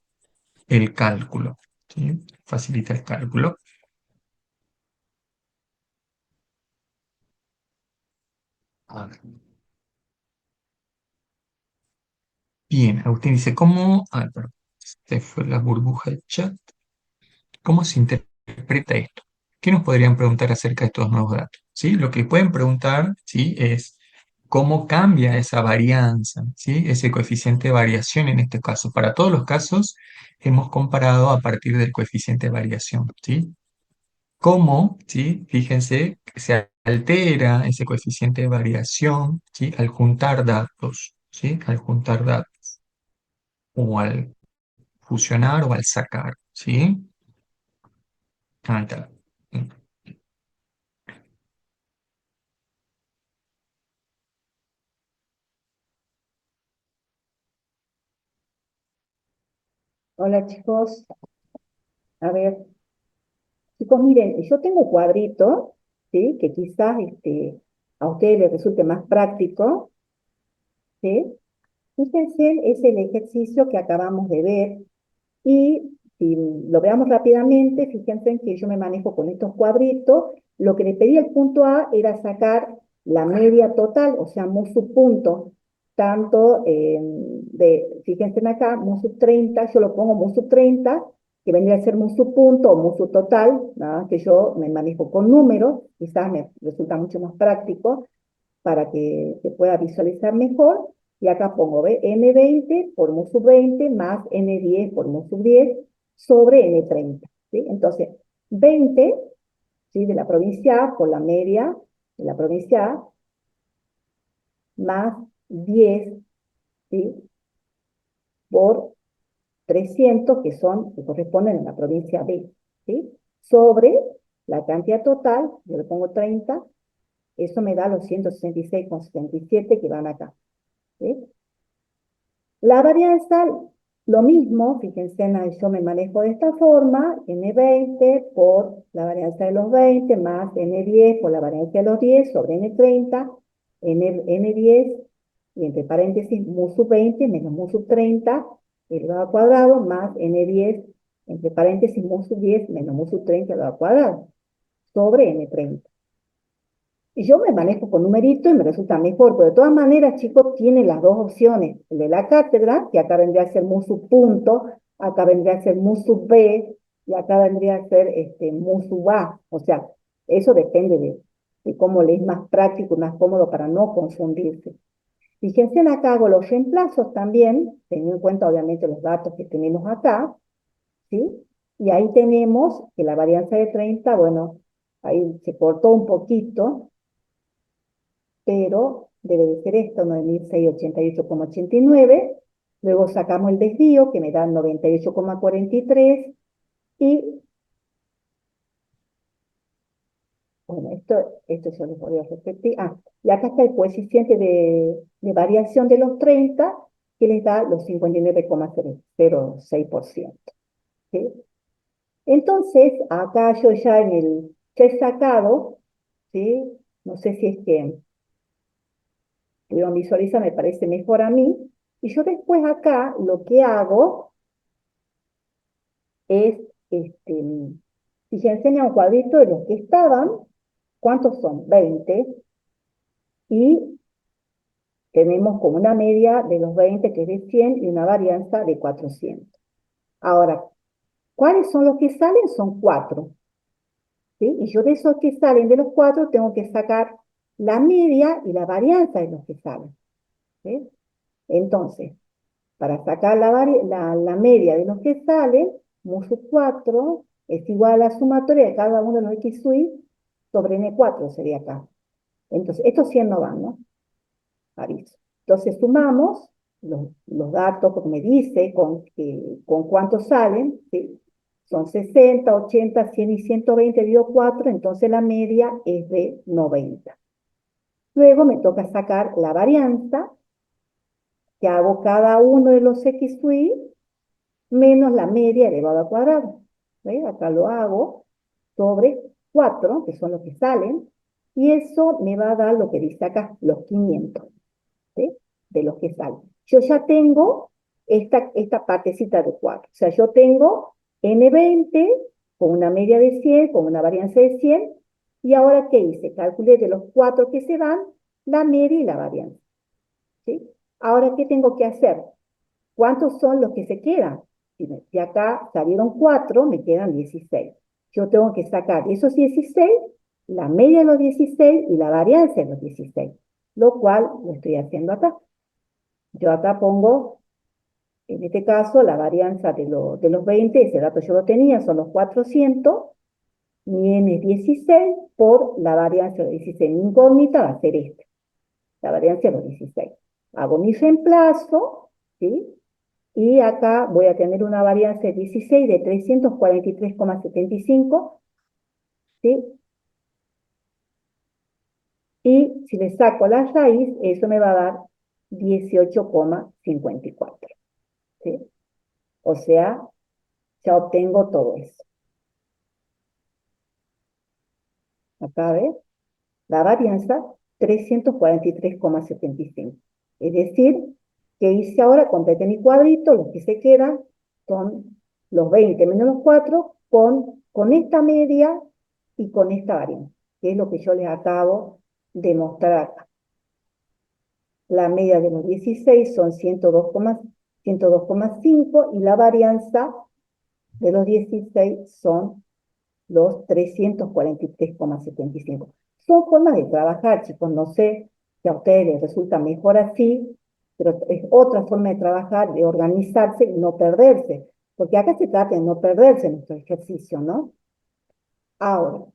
el cálculo, ¿sí? Facilita el cálculo. A ver. Bien, Agustín dice, ¿cómo? Ah, perdón, se fue la burbuja del chat. ¿Cómo se interpreta esto? ¿Qué nos podrían preguntar acerca de estos nuevos datos? ¿Sí? Lo que pueden preguntar, ¿sí? Es cómo cambia esa varianza, ¿sí? Ese coeficiente de variación en este caso. Para todos los casos hemos comparado a partir del coeficiente de variación, ¿sí? ¿Cómo, ¿sí? Fíjense que se altera ese coeficiente de variación, ¿sí? Al juntar datos, ¿sí? Al juntar datos o al fusionar o al sacar, ¿sí? Ahí está. Hola chicos, a ver, chicos, miren, yo tengo un cuadrito, ¿sí? Que quizás a ustedes les resulte más práctico, ¿sí? Fíjense, es el ejercicio que acabamos de ver y si lo veamos rápidamente, fíjense que yo me manejo con estos cuadritos. Lo que le pedí al punto A era sacar la media total, o sea, mu sub punto, tanto fíjense acá, mu sub 30, yo lo pongo mu sub 30, que vendría a ser mu sub punto o mu sub total, ¿no? Que yo me manejo con números, quizás me resulta mucho más práctico para que se pueda visualizar mejor. Y acá pongo N20 por mu sub 20 más N10 por mu sub 10 sobre N30. ¿Sí? Entonces, 20 ¿sí? De la provincia A por la media de la provincia A, más 10, ¿sí? Por 300, que corresponden a la provincia B, ¿sí? Sobre la cantidad total, yo le pongo 30, eso me da los 166,77 que van acá, ¿sí? La varianza, lo mismo, fíjense, yo me manejo de esta forma, N20 por la varianza de los 20, más N10 por la varianza de los 10, sobre N30, N10, y entre paréntesis, mu sub 20 menos mu sub 30, elevado al cuadrado, más N10, entre paréntesis, mu sub 10 menos mu sub 30 elevado al cuadrado, sobre N30. Y yo me manejo con numerito y me resulta mejor, pero de todas maneras, chicos, tienen las dos opciones. El de la cátedra, que acá vendría a ser mu sub punto, acá vendría a ser mu sub B, y acá vendría a ser mu sub A. O sea, eso depende de cómo le es más práctico y más cómodo para no confundirse. Fíjense, acá hago los reemplazos también, teniendo en cuenta obviamente los datos que tenemos acá, ¿sí? Y ahí tenemos que la varianza de 30, bueno, ahí se cortó un poquito, pero debe de ser esto, 9.688,89. Luego sacamos el desvío, que me da 98,43. Y, bueno, esto yo les voy a repetir. Y acá está el coeficiente de variación de los 30, que les da los 59,06%. ¿Sí? Entonces, acá yo ya ya he sacado, ¿sí? No sé si es que pudieron visualizar, me parece mejor a mí. Y yo después acá lo que hago es, si se enseña un cuadrito de los que estaban, ¿cuántos son? 20, y tenemos como una media de los 20 que es de 100 y una varianza de 400. Ahora, ¿cuáles son los que salen? Son 4, ¿sí? Y yo de esos que salen de los 4 tengo que sacar la media y la varianza de los que salen, ¿sí? Entonces, para sacar la media de los que salen, mu sub 4 es igual a la sumatoria de cada uno de los x sub i sobre n4 sería acá. Entonces, estos 100 no van, ¿no? Aviso. Entonces, sumamos los datos que me dice con cuántos salen, ¿sí? Son 60, 80, 100 y 120 dividido 4, entonces la media es de 90. Luego me toca sacar la varianza, que hago cada uno de los x sub i menos la media elevado al cuadrado. ¿Ve? Acá lo hago sobre 4, que son los que salen, y eso me va a dar lo que dice acá, los 500, ¿sí? De los que salen. Yo ya tengo esta partecita de 4. O sea, yo tengo N20 con una media de 100, con una varianza de 100, y ahora, ¿qué hice? Calculé de los 4 que se van, la media y la varianza, ¿sí? Ahora, ¿qué tengo que hacer? ¿Cuántos son los que se quedan? Si acá salieron 4, me quedan 16. Yo tengo que sacar de esos 16 la media de los 16 y la varianza de los 16, lo cual lo estoy haciendo acá. Yo acá pongo, en este caso, la varianza de los 20, ese dato yo lo tenía, son los 400, mi n es 16 por la varianza de los 16. Mi incógnita va a ser esta, la varianza de los 16. Hago mi reemplazo, ¿sí? Y acá voy a tener una varianza de 16 de 343,75, ¿sí? Y si le saco la raíz, eso me va a dar 18,54, ¿sí? O sea, ya obtengo todo eso. Acá, ¿ves? La varianza, 343,75. Es decir, que hice ahora, completé mi cuadrito, los que se quedan son los 20 menos los 4, con esta media y con esta varianza, que es lo que yo les acabo de mostrar acá. La media de los 16 son 102,5 y la varianza de los 16 son los 343,75. Son formas de trabajar, chicos, no sé si a ustedes les resulta mejor así, pero es otra forma de trabajar, de organizarse y no perderse, porque acá se trata de no perderse en nuestro ejercicio, ¿no? Ahora,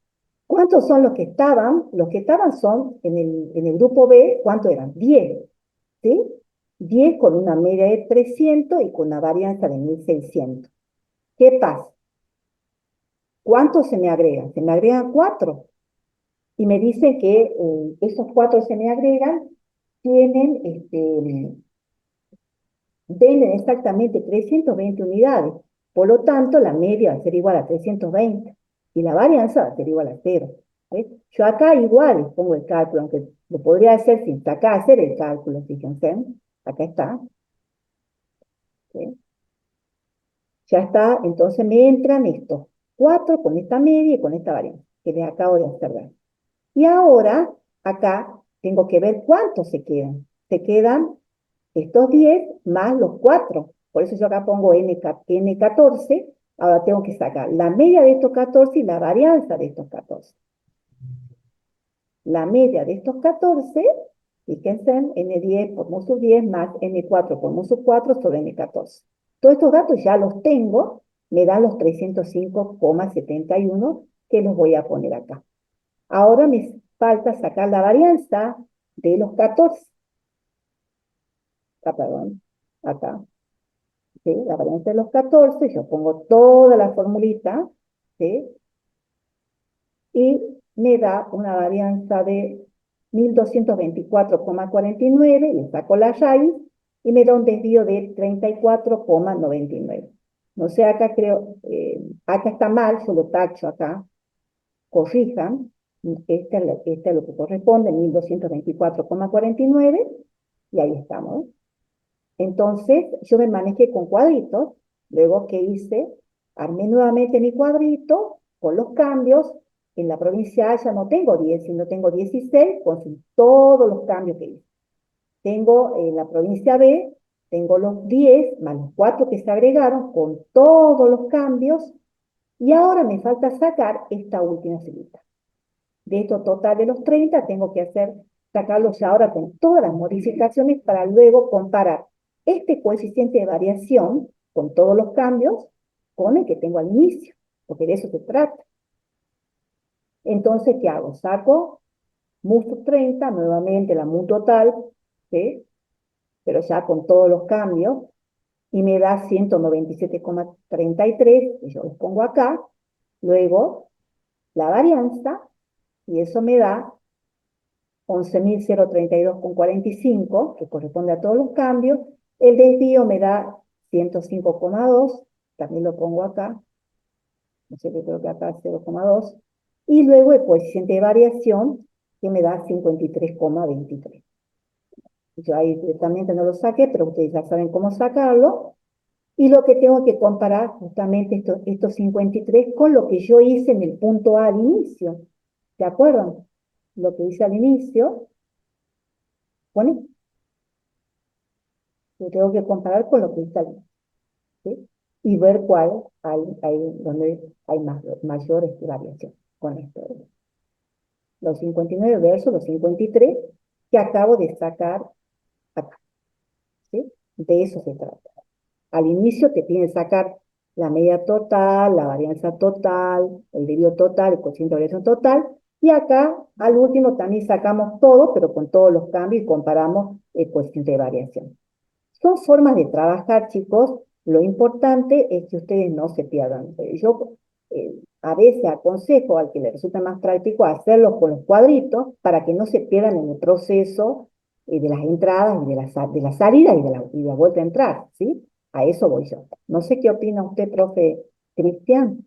¿Cuántos son los que estaban? Los que estaban son en el grupo B, ¿cuántos eran? 10, ¿sí? 10 con una media de 300 y con una varianza de 1600. ¿Qué pasa? ¿Cuántos se me agregan? Se me agregan 4. Y me dicen que esos 4 se me agregan, tienen, venden exactamente 320 unidades. Por lo tanto, la media va a ser igual a 320 y la varianza va a ser igual a 0. ¿Ves? Yo acá igual les pongo el cálculo, aunque lo podría hacer sin acá hacer el cálculo, fíjense. Acá está. ¿Sí? Ya está, entonces me entran estos 4 con esta media y con esta varianza que les acabo de hacer ver. Y ahora, acá, tengo que ver cuántos se quedan. Se quedan estos 10 más los 4. Por eso yo acá pongo N14. Ahora tengo que sacar la media de estos 14 y la varianza de estos 14. La media de estos 14, fíjense, N10 por mu sub 10 más N4 por mu sub 4 sobre N14. Todos estos datos ya los tengo, me dan los 305,71 que los voy a poner acá. Ahora me falta sacar la varianza de los 14. Perdón, acá. ¿Sí? La varianza de los 14, yo pongo toda la formulita, ¿sí? Y me da una varianza de 1224,49, le saco la raíz y me da un desvío de 34,99. No sé, acá creo, acá está mal, yo lo tacho acá, corrijan, este es lo que corresponde, 1224,49, y ahí estamos. Entonces, yo me manejé con cuadritos, luego que hice, armé nuevamente mi cuadrito con los cambios. En la provincia A ya no tengo 10, sino tengo 16, con todos los cambios que hice. Tengo en la provincia B, tengo los 10 más los 4 que se agregaron con todos los cambios, y ahora me falta sacar esta última filita. De estos total de los 30, tengo que sacarlos ya ahora con todas las modificaciones para luego comparar este coeficiente de variación con todos los cambios con el que tengo al inicio, porque de eso se trata. Entonces, ¿qué hago? Saco mu sub 30, nuevamente la mu total, ¿sí? Pero ya con todos los cambios, y me da 197,33, que yo los pongo acá, luego la varianza, y eso me da 11.032,45, que corresponde a todos los cambios. El desvío me da 105,2, también lo pongo acá, no sé, creo que acá 0,2, y luego el coeficiente de variación, que me da 53,23. Yo ahí directamente no lo saqué, pero ustedes ya saben cómo sacarlo. Y lo que tengo que comparar justamente estos 53 con lo que yo hice en el punto A al inicio. ¿Se acuerdan? Lo que hice al inicio, bueno, yo tengo que comparar con lo que hice al inicio, ¿sí? Y ver cuál donde hay mayores variaciones con esto. Los 59 versus los 53 que acabo de sacar acá, ¿sí? De eso se trata. Al inicio te piden sacar la media total, la varianza total, el desvío total, el coeficiente de variación total, y acá al último también sacamos todo, pero con todos los cambios y comparamos el coeficiente de variación. Son formas de trabajar, chicos. Lo importante es que ustedes no se pierdan. Yo a veces aconsejo al que le resulta más práctico hacerlo con los cuadritos para que no se pierdan en el proceso de las entradas y de la salida y de la vuelta a entrar, ¿sí? A eso voy yo. No sé qué opina usted, profe Cristian,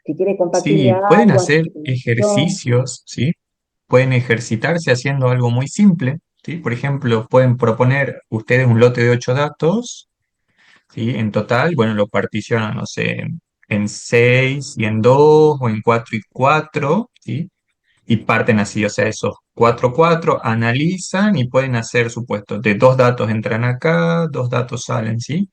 si quiere compartirle Sí, pueden algo antes hacer de que yo. ejercicios, ¿sí? Pueden ejercitarse haciendo algo muy simple, ¿sí? Por ejemplo, pueden proponer ustedes un lote de 8 datos, ¿sí? En total, bueno, lo particionan, no sé, en 6 y en 2 o en 4 y 4, ¿sí? Y parten así, o sea, esos 4 analizan y pueden hacer supuestos de 2 datos entran acá, 2 datos salen, ¿sí?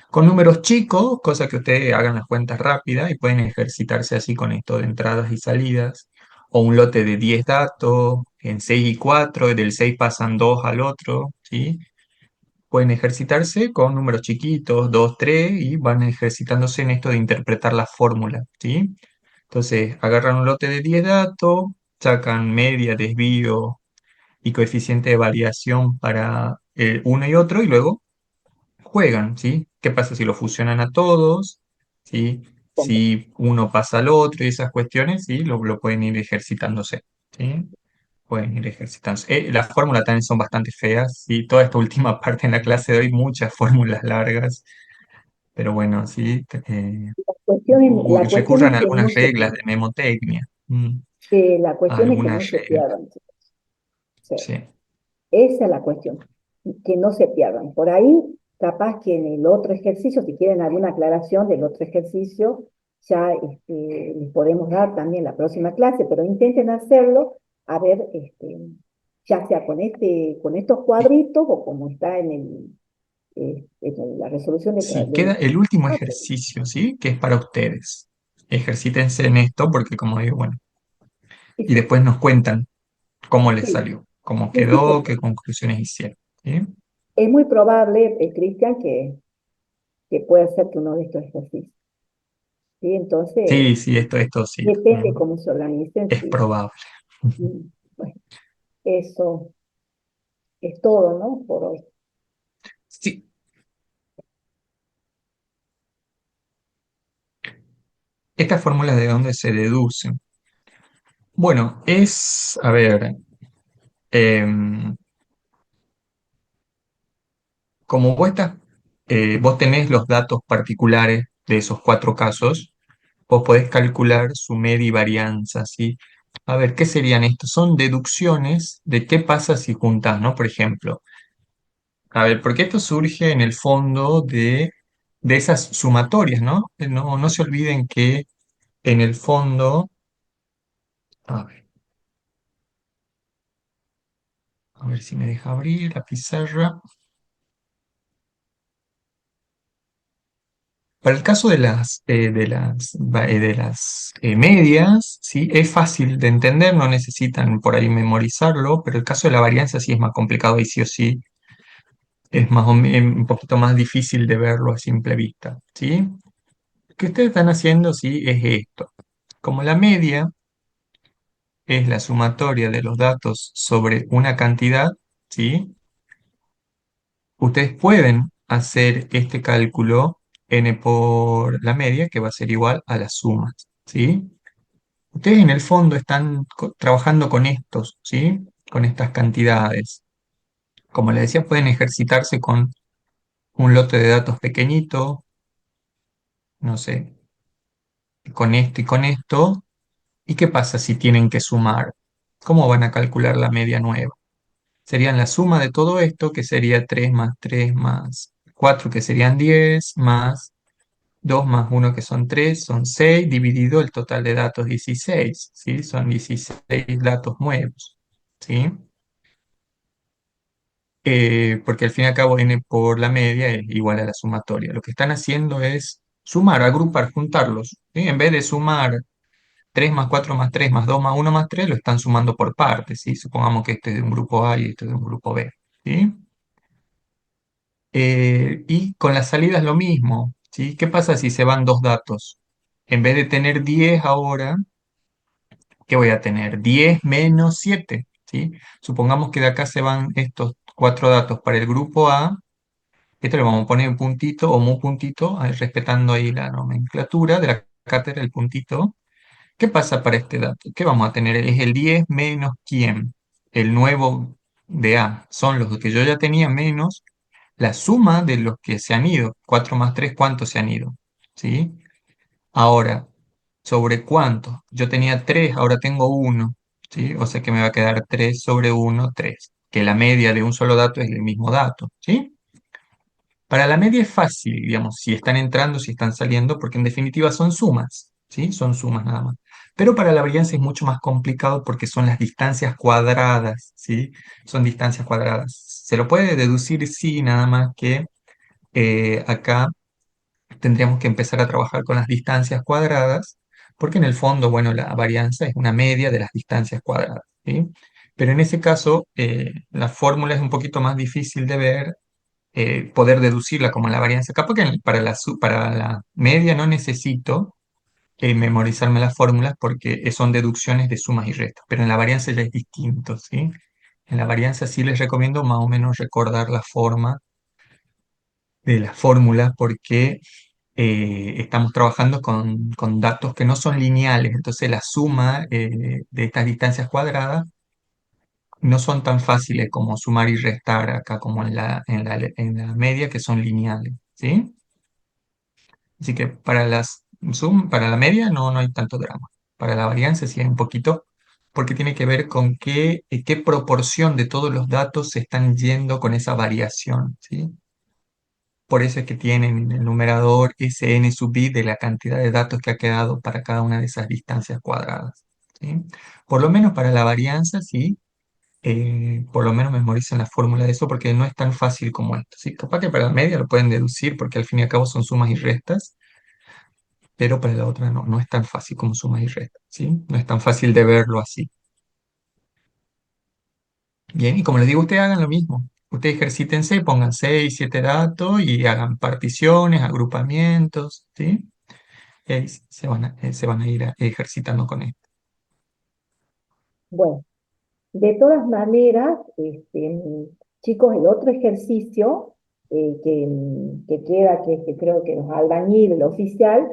Con números chicos, cosa que ustedes hagan las cuentas rápidas y pueden ejercitarse así con esto de entradas y salidas. O un lote de 10 datos, en 6 y 4 y del 6 pasan 2 al otro, ¿sí? Pueden ejercitarse con números chiquitos, 2 3 y van ejercitándose en esto de interpretar la fórmula, ¿sí? Entonces, agarran un lote de 10 datos, sacan media, desvío y coeficiente de variación para uno y otro y luego juegan, ¿sí? ¿Qué pasa si lo fusionan a todos? ¿Sí? ¿Cómo? Si uno pasa al otro y esas cuestiones, ¿sí? Lo pueden ir ejercitándose, ¿sí? Pueden ir ejercitándose. Las fórmulas también son bastante feas, ¿sí? Toda esta última parte en la clase de hoy, muchas fórmulas largas, pero bueno, ¿sí? La cuestión Recurran es a que no algunas se, reglas de memotecnia, la a cuestión es que no algunas se reglas, pierdan. Sí. sí. Esa es la cuestión, que no se pierdan. Por ahí, capaz que en el otro ejercicio, si quieren alguna aclaración del otro ejercicio, ya les podemos dar también la próxima clase, pero intenten hacerlo, a ver, ya sea con estos cuadritos o como está en la resolución Sí, queda el último ejercicio, ¿sí? Que es para ustedes. Ejercítense en esto porque, como digo, bueno, y sí, después nos cuentan cómo les sí, salió, cómo sí, sí, quedó, porque qué conclusiones hicieron, ¿sí? es muy probable, Cristian, que pueda hacer que uno de estos ejercicios. ¿Sí? Entonces, Sí, sí, esto sí, depende cómo se organicen, es sí. probable. Bueno, eso es todo, ¿no? Por hoy. Sí, estas fórmulas de dónde se deducen. Bueno, a ver, em, como vos tenés los datos particulares de esos cuatro casos, vos podés calcular su media y varianza, ¿sí? A ver, ¿qué serían estos? Son deducciones de qué pasa si juntás, ¿no? Por ejemplo, a ver, porque esto surge en el fondo de esas sumatorias, ¿no? No se olviden que en el fondo, a ver, a ver si me deja abrir la pizarra. Para el caso de las medias, ¿sí? Es fácil de entender, no necesitan por ahí memorizarlo, pero el caso de la varianza sí es más complicado y sí o sí es un poquito más difícil de verlo a simple vista, ¿sí? Lo que ustedes están haciendo, sí, es esto. Como la media es la sumatoria de los datos sobre una cantidad, ¿sí? Ustedes pueden hacer este cálculo n por la media, que va a ser igual a las sumas, ¿sí? Ustedes en el fondo están trabajando con estos, ¿sí? Con estas cantidades. Como les decía, pueden ejercitarse con un lote de datos pequeñito, no sé, con esto y con esto. ¿Y qué pasa si tienen que sumar? ¿Cómo van a calcular la media nueva? Serían la suma de todo esto, que sería 3 más 3 más 4, que serían 10 más 2 más uno, que son 3 son 6 dividido el total de datos 16, ¿sí? Son 16 datos nuevos, ¿sí? Porque al fin y al cabo n por la media es igual a la sumatoria. Lo que están haciendo es sumar, agrupar, juntarlos, ¿sí? En vez de sumar 3 más 4 más 3 más 2 más uno más 3 lo están sumando por partes, ¿sí? Supongamos que este es de un grupo A y este es de un grupo B, ¿sí? Y con las salidas lo mismo, ¿sí? ¿Qué pasa si se van dos datos? En vez de tener 10 ahora, ¿qué voy a tener? 10 menos 7, ¿sí? Supongamos que de acá se van estos cuatro datos para el grupo A. Esto le vamos a poner un puntito o mu puntito, respetando ahí la nomenclatura de la cátedra, el puntito. ¿Qué pasa para este dato? ¿Qué vamos a tener? Es el 10 menos quién, el nuevo de A. Son los que yo ya tenía menos la suma de los que se han ido. 4 más 3, ¿cuántos se han ido? ¿Sí? Ahora, ¿sobre cuántos? Yo tenía 3, ahora tengo uno, ¿sí? O sea que me va a quedar 3 sobre uno, 3. Que la media de un solo dato es el mismo dato, ¿sí? Para la media es fácil, digamos, si están entrando, si están saliendo, porque en definitiva son sumas, ¿sí? Son sumas nada más. Pero para la varianza es mucho más complicado porque son las distancias cuadradas, ¿sí? Son distancias cuadradas. Se lo puede deducir, sí, nada más que acá tendríamos que empezar a trabajar con las distancias cuadradas, porque en el fondo, bueno, la varianza es una media de las distancias cuadradas, ¿sí? Pero en ese caso, la fórmula es un poquito más difícil de ver, poder deducirla como la varianza. Capaz que para la media no necesito memorizarme las fórmulas porque son deducciones de sumas y restas, pero en la varianza ya es distinto, ¿sí? En la varianza sí les recomiendo más o menos recordar la forma de las fórmulas porque estamos trabajando con datos que no son lineales, entonces la suma de estas distancias cuadradas no son tan fáciles como sumar y restar acá como en la media que son lineales, ¿sí? Así que para la media no hay tanto drama. Para la varianza sí hay un poquito, porque tiene que ver con qué proporción de todos los datos se están yendo con esa variación, ¿sí? Por eso es que tienen en el numerador Sn sub i de la cantidad de datos que ha quedado para cada una de esas distancias cuadradas, ¿sí? Por lo menos para la varianza, sí, por lo menos memoricen la fórmula de eso porque no es tan fácil como esto, ¿sí? Capaz que para la media lo pueden deducir porque al fin y al cabo son sumas y restas, pero para la otra no es tan fácil como sumas y restas, ¿sí? No es tan fácil de verlo así. Bien, y como les digo, ustedes hagan lo mismo. Ustedes ejercítense, pongan 6 7 datos y hagan particiones, agrupamientos, ¿sí? Se van a ir ejercitando con esto. Bueno, de todas maneras, chicos, el otro ejercicio que queda, que creo que nos albañil, el oficial,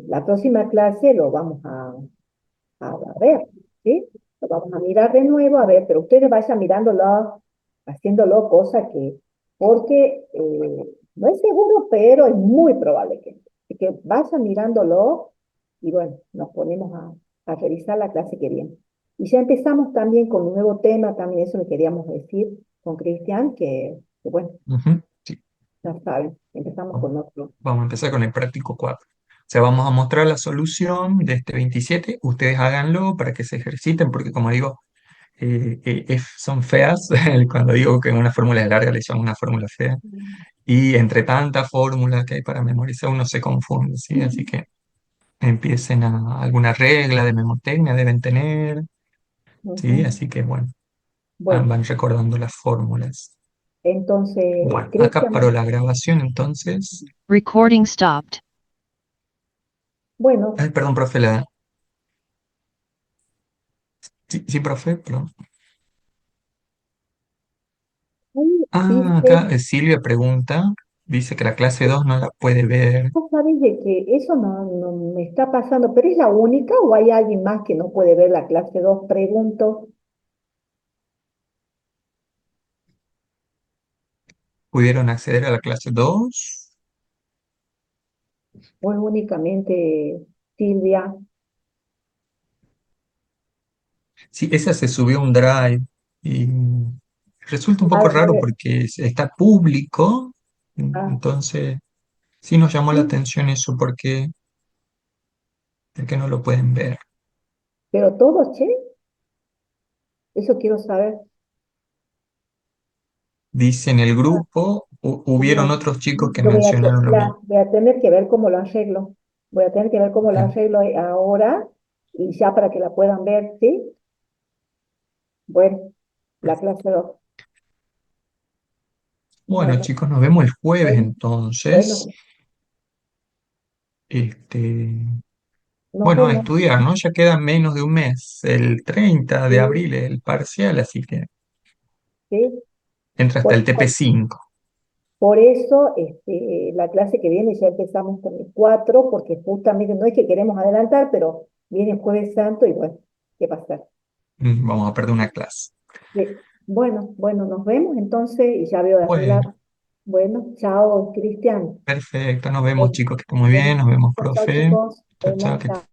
la próxima clase lo vamos a ver, ¿sí? Lo vamos a mirar de nuevo, a ver, pero ustedes vayan mirándolo, haciéndolo, cosa que, porque no es seguro, pero es muy probable que vayan mirándolo y bueno, nos ponemos a revisar la clase que viene. Y ya empezamos también con un nuevo tema, también eso le queríamos decir con Cristian, que bueno, Ujú, sí. ya saben, empezamos con otro. Vamos a empezar con el práctico 4. O sea, vamos a mostrar la solución de este 27. Ustedes háganlo para que se ejerciten, porque como digo, son feas. Cuando digo que una fórmula es larga, le llamo una fórmula fea. Y entre tantas fórmulas que hay para memorizar, uno se confunde, ¿sí? Así que empiecen alguna regla de memotecnia deben tener, ¿sí? Ujú. Así que bueno, Bueno, van recordando las fórmulas. entonces, Bueno, acá paró Cristian, la grabación, entonces. Recording stopped. Ay, bueno, perdón, profe, sí, sí, profe, perdón. ahí Ah, dice, acá Silvia pregunta, dice que la clase 2 no la puede ver. vos sabés de que eso no me está pasando, pero ¿es la única o hay alguien más que no puede ver la clase 2? Pregunto, ¿Pudieron acceder a la clase 2? o es únicamente Silvia. Sí, esa se subió a un Drive y resulta un A poco raro ver, porque está público, ah, entonces sí nos llamó la sí, atención eso porque no lo pueden ver. pero todo, che, eso quiero saber. Dice en el Ah, grupo, hubieron bueno, otros chicos que yo mencionaron lo mismo. voy a tener que ver cómo lo arreglo. Voy a tener que ver cómo lo Bien. arreglo ahora y ya para que la puedan ver, ¿sí? Bueno, la clase 2. Bueno, Bueno, chicos, nos vemos el jueves bueno, entonces. bueno, Este, nos bueno, a vemos. estudiar, ¿no? Ya queda menos de un mes. El 30 de Sí, abril es el parcial, así que sí. entra hasta Por el eso, TP5. por eso la clase que viene ya empezamos con el 4 porque justamente no es que queremos adelantar, pero viene Jueves Santo y bueno, ¿qué pasa? Vamos a perder una clase. Bueno, bueno, nos vemos entonces y ya veo de arreglar. Bueno, Bueno, chao, Cristian. perfecto. Nos vemos, Bueno, chicos, que estén muy bien. bueno, Nos vemos, chao, chao, profe. chicos. Chao, chao. Vemos, chao.